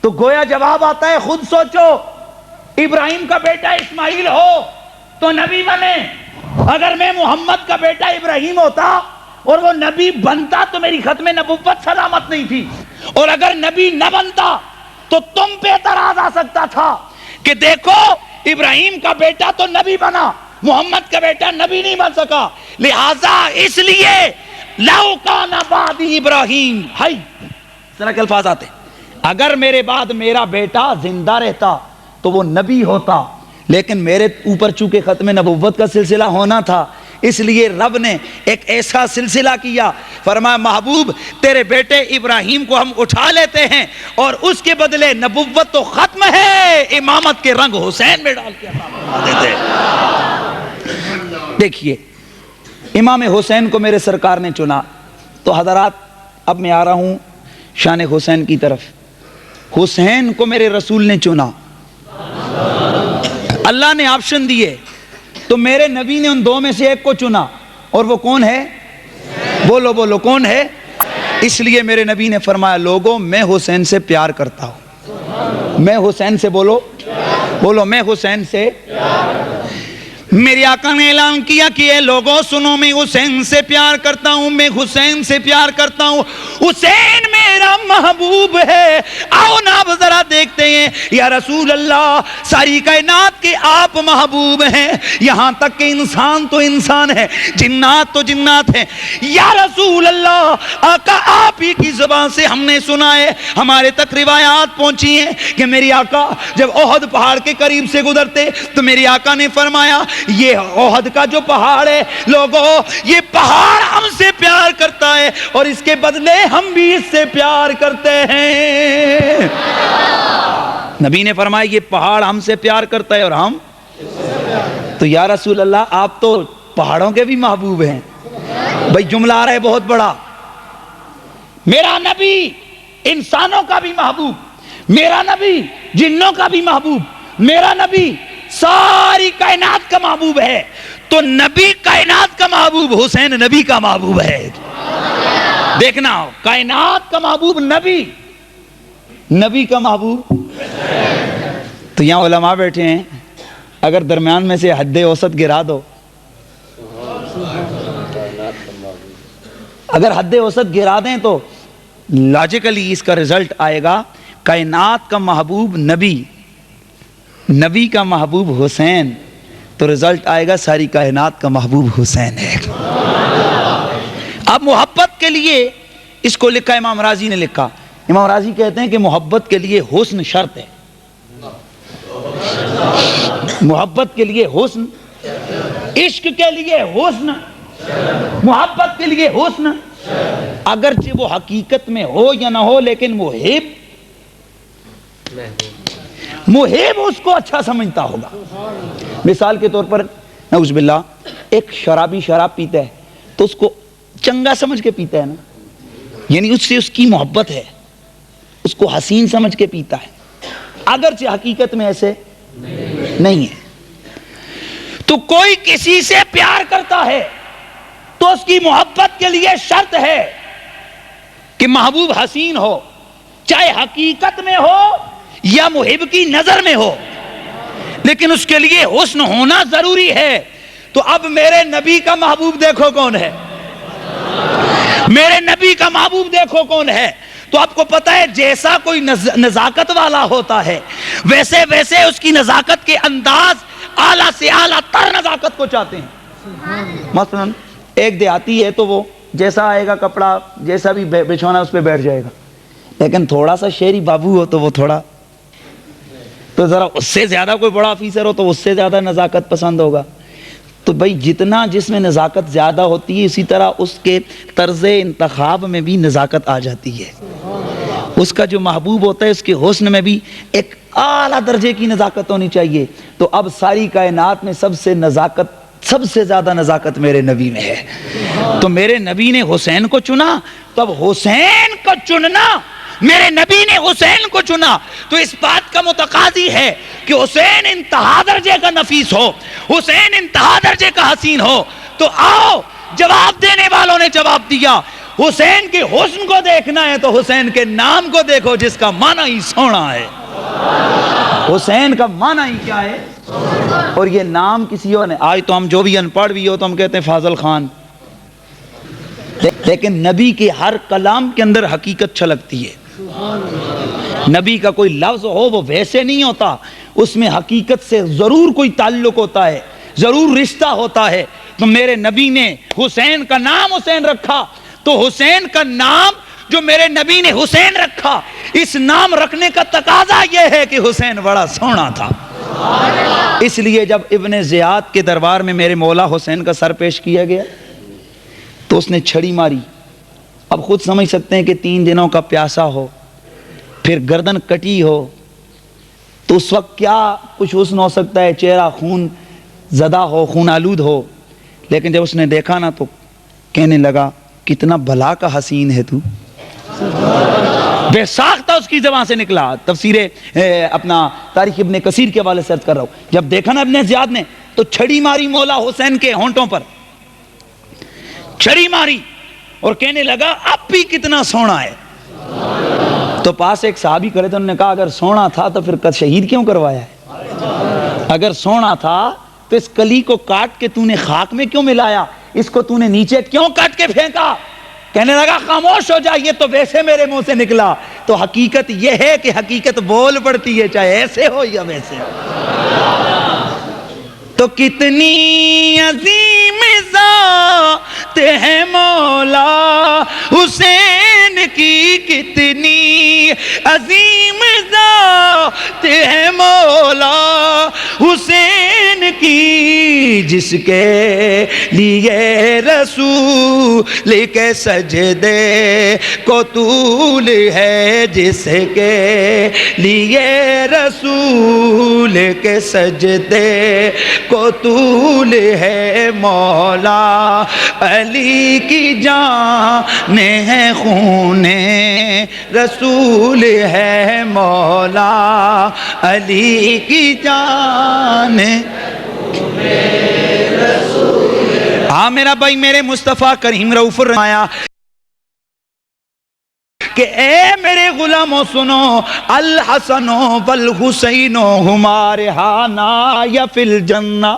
تو گویا جواب آتا ہے، خود سوچو ابراہیم کا بیٹا اسماعیل ہو تو نبی بنے، اگر میں محمد کا بیٹا ابراہیم ہوتا اور وہ نبی بنتا تو میری ختم نبوت سلامت نہیں تھی، اور اگر نبی نہ بنتا تو تم پہ اعتراض آ سکتا تھا کہ دیکھو ابراہیم کا بیٹا تو نبی بنا، محمد کا بیٹا نبی نہیں بن سکا، لہذا اس لیے لو کان بعدی ابراہیم، ہائی ذرا کے الفاظ آتے، اگر میرے بعد میرا بیٹا زندہ رہتا تو وہ نبی ہوتا، لیکن میرے اوپر چونکہ ختم نبوت کا سلسلہ ہونا تھا، اس لیے رب نے ایک ایسا سلسلہ کیا، فرمایا محبوب تیرے بیٹے ابراہیم کو ہم اٹھا لیتے ہیں اور اس کے بدلے نبوت تو ختم ہے، امامت کے رنگ حسین میں ڈال کے عطا فرما دیتے ہیں۔ دیکھیے امام حسین کو میرے سرکار نے چنا، تو حضرات اب میں آ رہا ہوں شان حسین کی طرف۔ حسین کو میرے رسول نے چنا، اللہ نے آپشن دیے، تو میرے نبی نے ان دو میں سے ایک کو چنا، اور وہ کون ہے؟ بولو بولو کون ہے؟ اس لیے میرے نبی نے فرمایا لوگوں میں حسین سے پیار کرتا ہوں، میں حسین سے بولو بولو میں حسین سے، میری آقا نے اعلان کیا کہ اے لوگوں سنو میں حسین سے پیار کرتا ہوں، میں حسین سے پیار کرتا ہوں، حسین میرا محبوب ہے۔ آؤ نا اب ذرا دیکھتے ہیں، یا رسول اللہ ساری کائنات کے آپ محبوب ہیں، یہاں تک کہ انسان تو انسان ہے، جنات تو جنات ہیں، یا رسول اللہ آقا آپ ہی کی زبان سے ہم نے سنا ہے، ہمارے تک روایات پہنچی ہیں کہ میری آقا جب احد پہاڑ کے قریب سے گزرتے تو میری آقا نے فرمایا یہ احد کا جو پہاڑ ہے لوگوں یہ پہاڑ ہم سے پیار کرتا ہے اور اس کے بدلے ہم بھی اس سے پیار کرتے ہیں۔ نبی نے فرمایا یہ پہاڑ ہم سے پیار کرتا ہے اور ہم، تو یا رسول اللہ آپ تو پہاڑوں کے بھی محبوب ہیں۔ بھائی جملہ آ رہا ہے بہت بڑا، میرا نبی انسانوں کا بھی محبوب، میرا نبی جنوں کا بھی محبوب، میرا نبی ساری کائنات کا محبوب ہے، تو نبی کائنات کا محبوب حسین نبی کا محبوب ہے۔ دیکھنا کائنات کا محبوب نبی، نبی کا محبوب، تو یہاں علماء بیٹھے ہیں، اگر درمیان میں سے حد اوسط گرا دو، اگر حد اوسط گرا دیں تو لاجیکلی اس کا رزلٹ آئے گا کائنات کا محبوب نبی، نبی کا محبوب حسین، تو رزلٹ آئے گا ساری کائنات کا محبوب حسین ہے۔ اب محبت کے لیے اس کو لکھا امام راضی نے لکھا، امام راضی کہتے ہیں کہ محبت کے لیے حسن شرط ہے، محبت کے لیے حسن، عشق کے لیے حسن، محبت کے لیے حسن، اگرچہ وہ حقیقت میں ہو یا نہ ہو لیکن محب اس کو اچھا سمجھتا ہوگا۔ مثال کے طور پر نعوذ باللہ ایک شرابی شراب پیتا ہے تو اس کو چنگا سمجھ کے پیتا ہے نا، یعنی اس سے اس کی محبت ہے، اس کو حسین سمجھ کے پیتا ہے، اگرچہ حقیقت میں ایسے نہیں ہے۔ تو کوئی کسی سے پیار کرتا ہے تو اس کی محبت کے لیے شرط ہے کہ محبوب حسین ہو، چاہے حقیقت میں ہو یا محب کی نظر میں ہو، لیکن اس کے لیے حسن ہونا ضروری ہے۔ تو اب میرے نبی کا محبوب دیکھو کون ہے، میرے نبی کا محبوب دیکھو کون ہے، تو آپ کو پتہ ہے جیسا کوئی نزاکت والا ہوتا ہے ویسے ویسے اس کی نزاکت کے انداز اعلیٰ سے اعلیٰ تر نزاکت کو چاہتے ہیں۔ مثلا ایک دیہاتی ہے تو وہ جیسا آئے گا کپڑا جیسا بھی بچھونا اس پہ بیٹھ جائے گا، لیکن تھوڑا سا شہری بابو ہو تو وہ تھوڑا، تو ذرا اس سے زیادہ کوئی بڑا آفیسر ہو تو اس سے زیادہ نزاکت پسند ہوگا۔ تو بھائی جتنا جس میں نزاکت زیادہ ہوتی ہے اسی طرح اس کے طرز انتخاب میں بھی نزاکت آ جاتی ہے، اس کا جو محبوب ہوتا ہے اس کے حسن میں بھی ایک اعلیٰ درجے کی نزاکت ہونی چاہیے۔ تو اب ساری کائنات میں سب سے زیادہ نزاکت میرے نبی میں ہے، تو میرے نبی نے حسین کو چنا، تو اب حسین کو چننا، میرے نبی نے حسین کو چنا تو اس بات کا متقاضی ہے کہ حسین انتہا درجے کا نفیس ہو، حسین انتہا درجے کا حسین ہو۔ تو آؤ جواب دینے والوں نے جواب دیا، حسین کے حسن کو دیکھنا ہے تو حسین کے نام کو دیکھو جس کا معنی ہی سونا ہے۔ حسین کا معنی ہی کیا ہے؟ اور یہ نام کسی اور نے، آج تو ہم جو بھی ان پڑھ بھی ہو تو ہم کہتے ہیں فاضل خان، لیکن نبی کے ہر کلام کے اندر حقیقت چھلکتی ہے۔ نبی کا کوئی لفظ ہو وہ ویسے نہیں ہوتا، اس میں حقیقت سے ضرور کوئی تعلق ہوتا ہے، ضرور رشتہ ہوتا ہے۔ تو میرے نبی نے حسین کا نام حسین رکھا، تو حسین کا نام جو میرے نبی نے حسین رکھا، اس نام رکھنے کا تقاضا یہ ہے کہ حسین بڑا سونا تھا۔ اس لیے جب ابن زیاد کے دربار میں میرے مولا حسین کا سر پیش کیا گیا تو اس نے چھڑی ماری. اب خود سمجھ سکتے ہیں کہ 3 دنوں کا پیاسا ہو, پھر گردن کٹی ہو, تو اس وقت کیا کچھ حسن ہو سکتا ہے, چہرہ خون زدہ ہو, خون آلود ہو. لیکن جب اس نے دیکھا نا تو کہنے لگا کتنا بھلا کا حسین ہے تو. بے ساختہ اس کی زبان سے نکلا. تفسیر اپنا تاریخ ابن کثیر کے حوالے سے عرض کر رہا ہوں. جب دیکھا نا ابن زیاد نے تو چھڑی ماری مولا حسین کے ہونٹوں پر, چھڑی ماری اور کہنے لگا اب بھی کتنا سونا ہے. تو پاس ایک صحابی کرے تو انہوں نے کہا اگر سونا تھا تو پھر شہید کیوں کروایا ہے؟ اگر سونا تھا تو اس کلی کو کاٹ کے تو نے خاک میں کیوں ملایا, اس کو تو نے نیچے کیوں کاٹ کے پھینکا؟ کہنے لگا خاموش ہو جا, یہ تو ویسے میرے منہ سے نکلا. تو حقیقت یہ ہے کہ حقیقت بول پڑتی ہے چاہے ایسے ہو یا ویسے ہو. تو کتنی عظیم ذات ہے مولا حسین کی, کتنی عظیم ذات ہے مولا حسین کی, جس کے لیے رسول کے سجدے کو طول ہے, جس کے لیے رسول کے سجدے کو طول ہے. مولا علی کی جان ہے, خون رسول ہے, مولا علی کی جان. ہاں میرا بھائی میرے مصطفیٰ کریم رؤوف فرمایا کہ اے میرے غلاموں سنو, الحسن والحسین ہما ریحانہ یا فی الجنہ.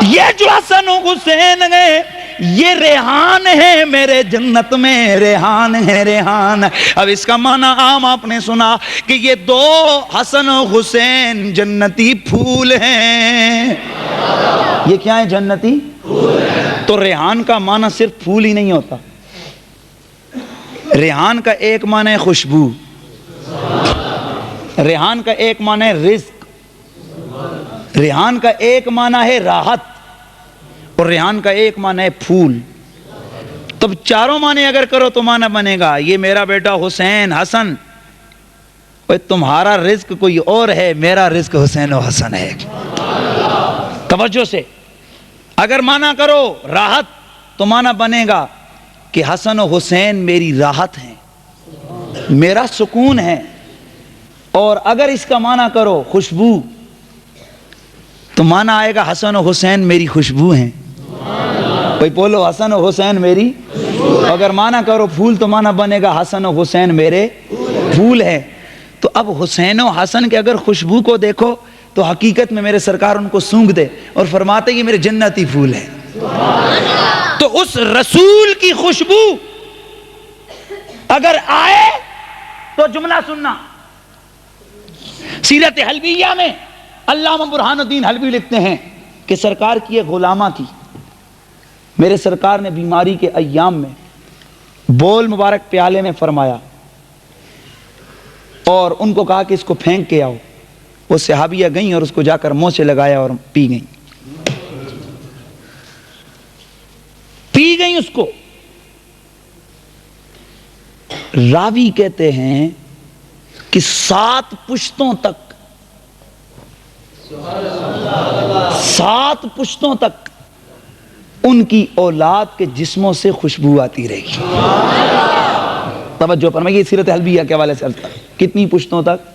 یہ جو حسن و حسین ہے یہ ریحان ہے میرے جنت میں, ریحان ہے ریحان. اب اس کا معنی عام آپ نے سنا کہ یہ 2 حسن و حسین جنتی پھول ہیں. یہ کیا ہے؟ جنتی پھول ہیں. تو ریحان کا معنی صرف پھول ہی نہیں ہوتا, ریحان کا ایک معنی ہے خوشبو, ریحان کا ایک معنی ہے رزق, ریحان کا ایک معنی ہے راحت, اور ریحان کا ایک معنی ہے پھول. تب چاروں معنی اگر کرو تو معنی بنے گا یہ میرا بیٹا حسین حسن, تمہارا رزق کوئی اور ہے, میرا رزق حسین و حسن ہے. توجہ سے اگر معنی کرو راحت تو معنی بنے گا کہ حسن و حسین میری راحت ہیں, میرا سکون ہے. اور اگر اس کا معنی کرو خوشبو تو معنی آئے گا حسن و حسین میری خوشبو ہیں. کوئی بولو حسن و حسین میری. اگر معنی کرو پھول تو معنی بنے گا حسن و حسین میرے پھول ہیں. تو اب حسین و حسن کے اگر خوشبو کو دیکھو تو حقیقت میں میرے سرکار ان کو سونگ دے اور فرماتے یہ میرے جنتی پھول ہیں. تو اس رسول کی خوشبو اگر آئے تو جملہ سننا. سیرت حلبیہ میں علامہ برہان الدین حلبی لکھتے ہیں کہ سرکار کی ایک غلامہ تھی, میرے سرکار نے بیماری کے ایام میں بول مبارک پیالے میں فرمایا اور ان کو کہا کہ اس کو پھینک کے آؤ. وہ صحابیہ گئیں اور اس کو جا کر منہ سے لگایا اور پی گئیں, پی گئیں اس کو. راوی کہتے ہیں کہ 7 پشتوں تک 7 پشتوں تک ان کی اولاد کے جسموں سے خوشبو آتی رہی. توجہ فرمائیے سیرت حلبیہ کے حوالے سے کتنی پشتوں تک؟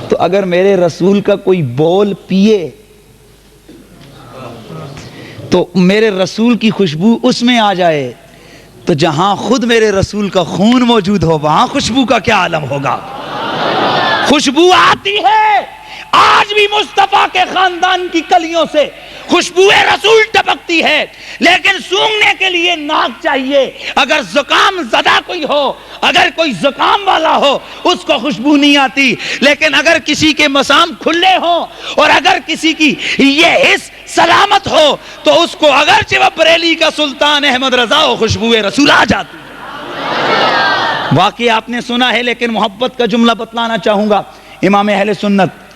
تو اگر میرے رسول کا کوئی بول پیے تو میرے رسول کی خوشبو اس میں آ جائے تو جہاں خود میرے رسول کا خون موجود ہو وہاں خوشبو کا کیا عالم ہوگا. خوشبو آتی ہے آج بھی مصطفیٰ کے خاندان کی کلیوں سے خوشبو رسول ٹپکتی ہے, لیکن سونگنے کے لیے ناک چاہیے. اگر زکام زدہ کوئی ہو, اگر کوئی زکام والا ہو اس کو خوشبو نہیں آتی, لیکن اگر کسی کے مسام کھلے ہوں اور اگر کسی کی یہ حس سلامت ہو تو اس کو اگرچہ وہ بریلی کا سلطان احمد رضا ہو خوشبو رسول آ جاتی. واقعی آپ نے سنا ہے لیکن محبت کا جملہ بتلانا چاہوں گا. امام اہل سنت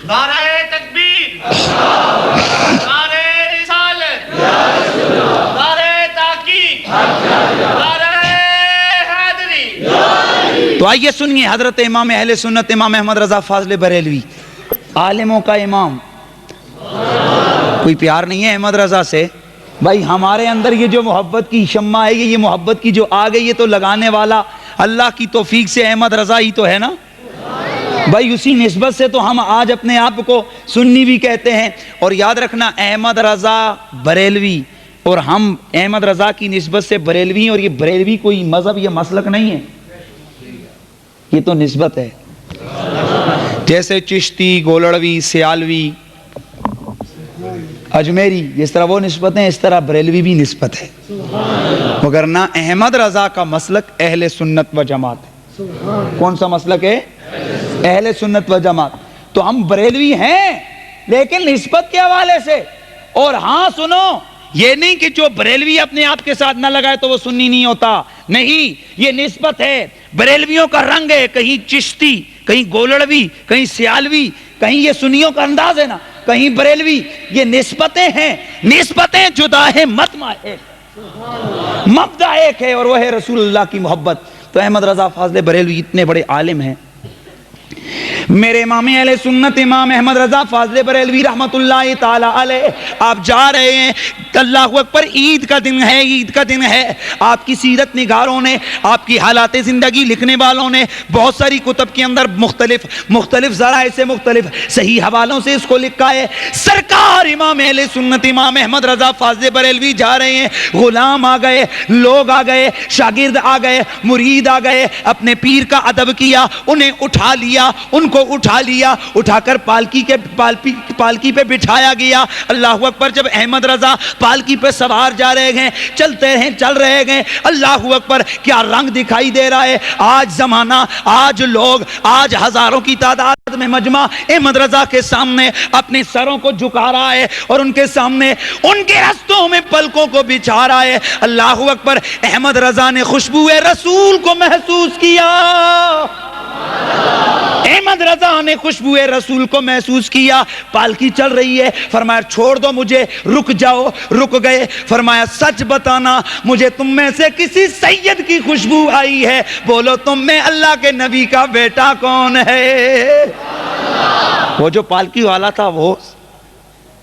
نعرہ تکبیر، نعرہ رسالت، نعرہ تحقیق، نعرہ حیدری۔ تو آئیے سنیے حضرت امام اہل سنت امام احمد رضا فاضل بریلوی، عالموں کا امام۔ کوئی پیار نہیں ہے احمد رضا سے؟ بھائی ہمارے اندر یہ جو محبت کی شمع ہے، یہ محبت کی جو آگ ہے، یہ تو لگانے والا اللہ کی توفیق سے احمد رضا ہی تو ہے نا بھائی۔ اسی نسبت سے تو ہم آج اپنے آپ کو سنی بھی کہتے ہیں۔ اور یاد رکھنا احمد رضا بریلوی اور ہم احمد رضا کی نسبت سے بریلوی، اور یہ بریلوی کوئی مذہب یا مسلک نہیں ہے، یہ تو نسبت ہے۔ جیسے چشتی، گولڑوی، سیالوی، اجمیری، جس طرح وہ نسبت ہیں، اس طرح بریلوی بھی نسبت ہے، وگرنہ احمد رضا کا مسلک اہل سنت و جماعت ہے۔ کون سا مسلک ہے؟ اہل سنت و جماعت۔ تو ہم بریلوی ہیں لیکن نسبت کے حوالے سے۔ اور ہاں سنو، یہ نہیں کہ جو بریلوی اپنے آپ کے ساتھ نہ لگائے تو وہ سنی نہیں ہوتا، نہیں، یہ نسبت ہے۔ بریلویوں کا رنگ ہے، کہیں چشتی، کہیں گولڑوی، کہیں سیالوی، کہیں یہ سنیوں کا انداز ہے نا، کہیں بریلوی، یہ نسبتیں ہیں، نسبتیں جدا ہیں، متمع ایک، مبدأ ایک ہے، اور وہ ہے رسول اللہ کی محبت۔ تو احمد رضا فاضل بریلوی اتنے بڑے عالم ہیں۔ میرے امام اہل سنت امام احمد رضا فاضل بریلوی رحمت اللہ تعالی علیہ، آپ جا رہے ہیں، اللہ اکبر، عید کا دن ہے، عید کا دن ہے۔ آپ کی سیرت نگاروں نے، آپ کی حالات زندگی لکھنے والوں نے بہت ساری کتب کے اندر مختلف ذرائع سے، مختلف صحیح حوالوں سے اس کو لکھا ہے۔ سرکار امام اہل سنت امام احمد رضا فاضل بریلوی جا رہے ہیں، غلام آ گئے، لوگ آ گئے، شاگرد آ گئے، مرید آ گئے، اپنے پیر کا ادب کیا، انہیں اٹھا لیا، ان کو اٹھا لیا، اٹھا کر پالکی پہ بٹھایا گیا۔ اللہ اکبر، جب احمد رضا پالکی پہ سوار جا رہے ہیں، چلتے ہیں، چل رہے ہیں، اللہ اکبر، کیا رنگ دکھائی دے رہا ہے۔ آج زمانہ، آج لوگ، آج ہزاروں کی تعداد میں مجمع احمد رضا کے سامنے اپنے سروں کو جھکا رہا ہے اور ان کے سامنے ان کے ہستوں میں پلکوں کو بچھا رہا ہے۔ اللہ اکبر، احمد رضا نے خوشبو رسول کو محسوس کیا، احمد رضا نے خوشبو رسول کو محسوس کیا۔ پالکی چل رہی ہے، فرمایا چھوڑ دو مجھے، رک جاؤ، رک گئے۔ فرمایا سچ بتانا، مجھے تم میں سے کسی سید کی خوشبو آئی ہے؟ بولو تم میں اللہ کے نبی کا بیٹا کون ہے؟ وہ جو پالکی والا تھا وہ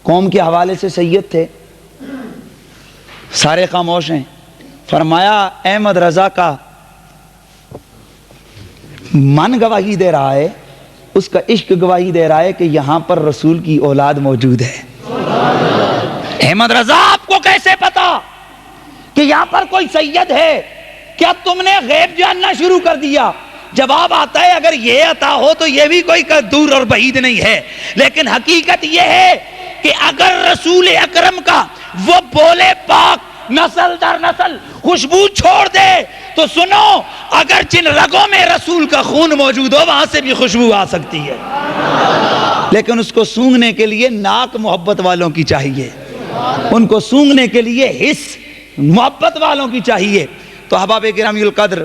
قوم کے حوالے سے سید تھے، سارے خاموش ہیں۔ فرمایا احمد رضا کا من گواہی دے رہا ہے، اس کا عشق گواہی دے رہا ہے کہ یہاں پر رسول کی اولاد موجود ہے۔ احمد رضا، آپ کو کیسے پتا کہ یہاں پر کوئی سید ہے؟ کیا تم نے غیب جاننا شروع کر دیا؟ جواب آتا ہے اگر یہ عطا ہو تو یہ بھی کوئی دور اور بعید نہیں ہے، لیکن حقیقت یہ ہے کہ اگر رسول اکرم کا وہ بولے پاک نسل در نسل خوشبو چھوڑ دے تو سنو، اگر جن رگوں میں رسول کا خون موجود ہو وہاں سے بھی خوشبو آ سکتی ہے، لیکن اس کو سونگھنے کے لیے ناک محبت والوں کی چاہیے، ان کو سونگھنے کے لیے حس محبت والوں کی چاہیے۔ تو احباب گرامی القدر،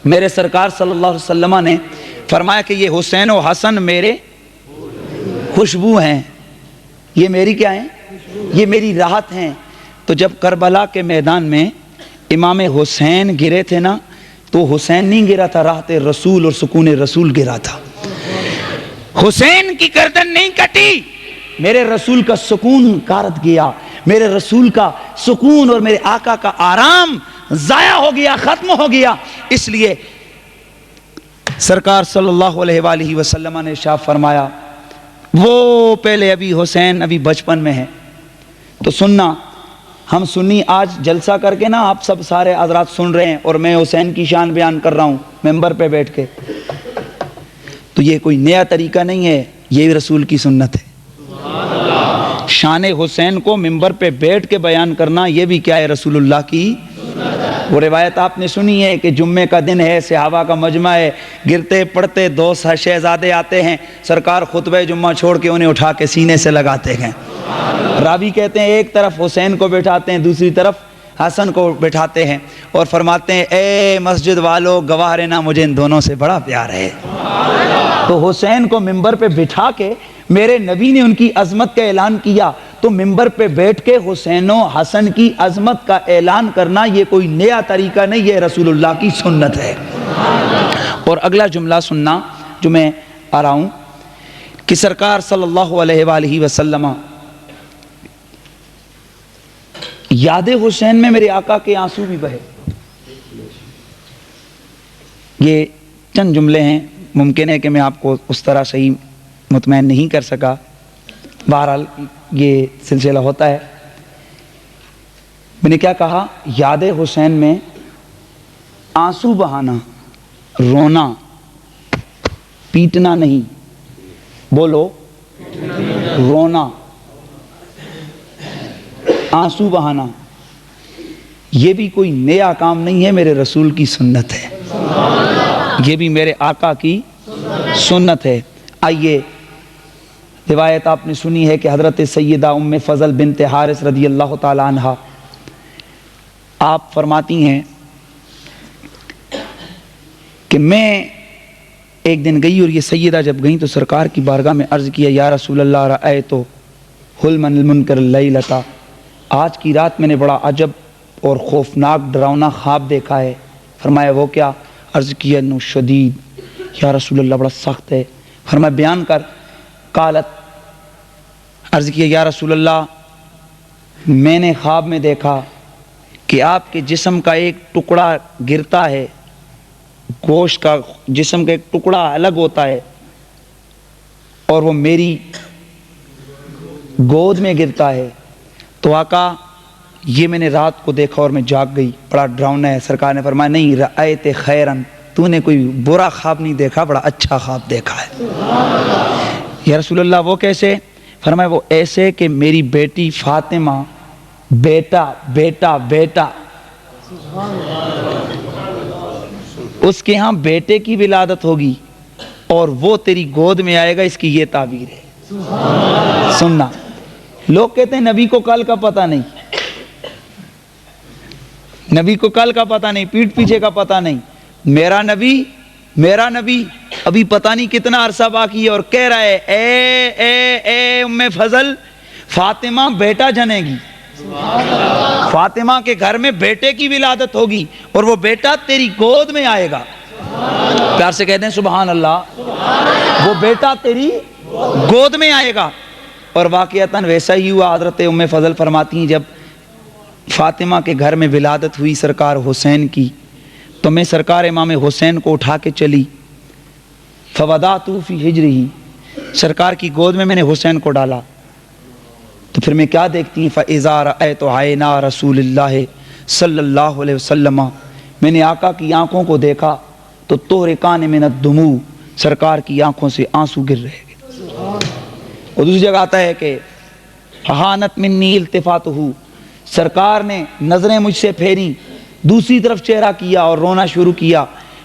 میرے سرکار صلی اللہ علیہ وسلم نے فرمایا کہ یہ حسین و حسن میرے خوشبو ہیں، یہ میری کیا ہیں؟ یہ میری راحت ہیں۔ تو جب کربلا کے میدان میں امام حسین گرے تھے نا، تو حسین نہیں گرا تھا، راحت رسول اور سکون رسول گرا تھا۔ حسین کی گردن نہیں کٹی، میرے رسول کا سکون کارت گیا، میرے رسول کا سکون اور میرے آقا کا آرام ضائع ہو گیا، ختم ہو گیا۔ اس لیے سرکار صلی اللہ علیہ وآلہ وسلم نے ارشاد فرمایا، وہ پہلے ابھی حسین ابھی بچپن میں ہے۔ تو سننا، ہم سنی آج جلسہ کر کے نا، آپ سب سارے حضرات سن رہے ہیں اور میں حسین کی شان بیان کر رہا ہوں ممبر پہ بیٹھ کے، تو یہ کوئی نیا طریقہ نہیں ہے، یہ رسول کی سنت ہے۔ شان حسین کو ممبر پہ بیٹھ کے بیان کرنا، یہ بھی کیا ہے؟ رسول اللہ کی وہ روایت آپ نے سنی ہے کہ جمعے کا دن ہے، صحابہ کا مجمع ہے، گرتے پڑتے دو شہزادے آتے ہیں، سرکار خطبہ جمعہ چھوڑ کے انہیں اٹھا کے سینے سے لگاتے ہیں۔ راوی کہتے ہیں ایک طرف حسین کو بٹھاتے ہیں، دوسری طرف حسن کو بٹھاتے ہیں اور فرماتے ہیں اے مسجد والو گواہ رہنا، مجھے ان دونوں سے بڑا پیار ہے۔ تو حسین کو ممبر پہ بٹھا کے میرے نبی نے ان کی عظمت کا اعلان کیا تو منبر پہ بیٹھ کے حسین و حسن کی عظمت کا اعلان کرنا یہ کوئی نیا طریقہ نہیں، یہ رسول اللہ کی سنت ہے۔ اور اگلا جملہ سننا جو میں آ رہا ہوں کہ سرکار صلی اللہ علیہ وآلہ وسلم، یاد حسین میں میرے آقا کے آنسو بھی بہے۔ یہ چند جملے ہیں، ممکن ہے کہ میں آپ کو اس طرح صحیح مطمئن نہیں کر سکا، بہرحال یہ سلسلہ ہوتا ہے۔ میں نے کیا کہا؟ یاد حسین میں آنسو بہانا، رونا، پیٹنا نہیں، بولو رونا، آنسو بہانا، یہ بھی کوئی نیا کام نہیں ہے، میرے رسول کی سنت ہے، یہ بھی میرے آقا کی سنت ہے۔ آئیے، روایت آپ نے سنی ہے کہ حضرت سیدہ ام فضل بنت حارث رضی اللہ تعالی عنہ آپ فرماتی ہیں کہ میں ایک دن گئی، اور یہ سیدہ جب گئیں تو سرکار کی بارگاہ میں عرض کیا، یا رسول اللہ رأیت حلم المنکر اللیلۃ، آج کی رات میں نے بڑا عجب اور خوفناک ڈراؤنا خواب دیکھا ہے۔ فرمایا وہ کیا؟ عرض کیا انه شدید، یا رسول اللہ بڑا سخت ہے۔ فرمایا بیان کر۔ قالت، عرض کیا یا رسول اللہ میں نے خواب میں دیکھا کہ آپ کے جسم کا ایک ٹکڑا گرتا ہے، گوشت کا جسم کا ایک ٹکڑا الگ ہوتا ہے اور وہ میری گود میں گرتا ہے۔ تو آقا یہ میں نے رات کو دیکھا اور میں جاگ گئی، بڑا ڈراؤنا ہے۔ سرکار نے فرمایا نہیں، رأیت خیرن، تو نے کوئی برا خواب نہیں دیکھا، بڑا اچھا خواب دیکھا ہے۔ یا رسول اللہ وہ کیسے؟ فرمایا وہ ایسے کہ میری بیٹی فاطمہ، بیٹا بیٹا بیٹا، اس کے ہاں بیٹے کی ولادت ہوگی اور وہ تیری گود میں آئے گا، اس کی یہ تعبیر ہے۔ سننا، لوگ کہتے ہیں نبی کو کل کا پتہ نہیں، نبی کو کل کا پتہ نہیں، پیٹھ پیچھے کا پتہ نہیں۔ میرا نبی ابھی پتہ نہیں کتنا عرصہ باقی ہے اور کہہ رہا ہے اے ام فضل، فاطمہ بیٹا جنے گی، فاطمہ کے گھر میں بیٹے کی ولادت ہوگی اور وہ بیٹا تیری گود میں آئے گا۔ پیار سے کہتے ہیں سبحان اللہ، وہ بیٹا تیری گود میں آئے گا۔ اور واقعتاً ویسا ہی ہوا۔ حضرت ام فضل فرماتی ہیں جب فاطمہ کے گھر میں ولادت ہوئی سرکار حسین کی تو میں سرکار امام حسین کو اٹھا کے چلی، فوضعت فی حجرہ، سرکار کی گود میں نے حسین کو ڈالا۔ تو پھر میں کیا دیکھتی ہیں؟ فَإِذَا رَأَيْتُ عَيْنَا رَسُولِ اللَّهِ صلی اللہ علیہ وسلم، میں نے آقا کی آنکھوں کو دیکھا تو تُحْرِقَانِ مِنَ الدُّمُوعِ، سرکار کی آنکھوں سے آنسو گر رہے گے۔ اور دوسری جگہ آتا ہے کہ فَحَانَتْ مِنِّي الْتِفَاتُهُ، سرکار نے نظریں مجھ سے پھیری، دوسری طرف چہرہ کیا اور رونا شروع کیا۔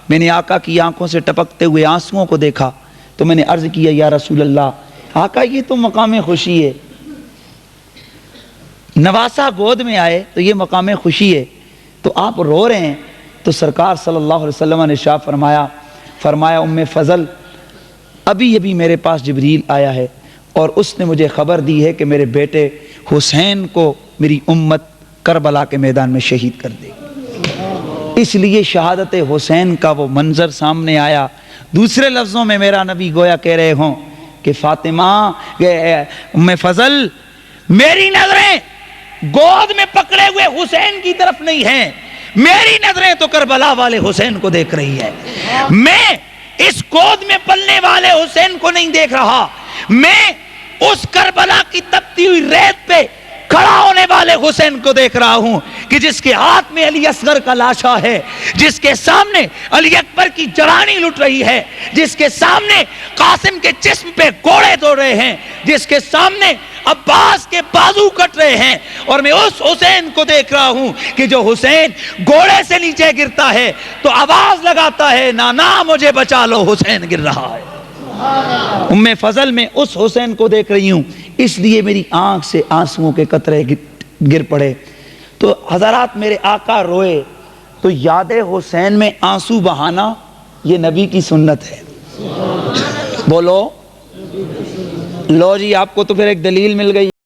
میں نے آقا کی آنکھوں سے ٹپکتے ہوئے آنسوؤں کو دیکھا تو میں نے عرض کیا یا رسول اللہ، آقا یہ تو مقام خوشی ہے، نواسا گود میں آئے تو یہ مقام خوشی ہے، تو آپ رو رہے ہیں؟ تو سرکار صلی اللہ علیہ وسلم نے ارشاد فرمایا ام فضل، ابھی میرے پاس جبریل آیا ہے اور اس نے مجھے خبر دی ہے کہ میرے بیٹے حسین کو میری امت کربلا کے میدان میں شہید کر دے گی۔ اس لیے شہادت حسین کا وہ منظر سامنے آیا۔ دوسرے لفظوں میں میرا نبی گویا کہہ رہے ہوں کہ فاطمہ، ام فضل، میری نظریں گود میں پکڑے ہوئے حسین کی طرف نہیں ہیں، میری نظریں تو کربلا والے حسین کو دیکھ رہی ہے۔ میں اس گود میں پلنے والے حسین کو نہیں دیکھ رہا، میں اس کربلا کی تپتی ہوئی ریت پہ کھڑا ہونے والے حسین کو دیکھ رہا ہوں کہ جس کے ہاتھ میں علی اصغر کا لاشا ہے، جس کے سامنے علی اکبر کی جرانی لٹ رہی ہے، جس کے سامنے قاسم کے جسم پہ گھوڑے دوڑ رہے ہیں، جس کے سامنے عباس کے بازو کٹ رہے ہیں، اور میں اس حسین کو دیکھ رہا ہوں کہ جو حسین گھوڑے سے نیچے گرتا ہے تو آواز لگاتا ہے نانا مجھے بچا لو، حسین گر رہا ہے۔ ام فضل میں اس حسین کو دیکھ رہی ہوں، اس لیے میری آنکھ سے آنسوؤں کے قطرے گر پڑے۔ تو حضرات میرے آقا روئے تو یاد حسین میں آنسو بہانا یہ نبی کی سنت ہے، بولو لو جی آپ کو تو پھر ایک دلیل مل گئی.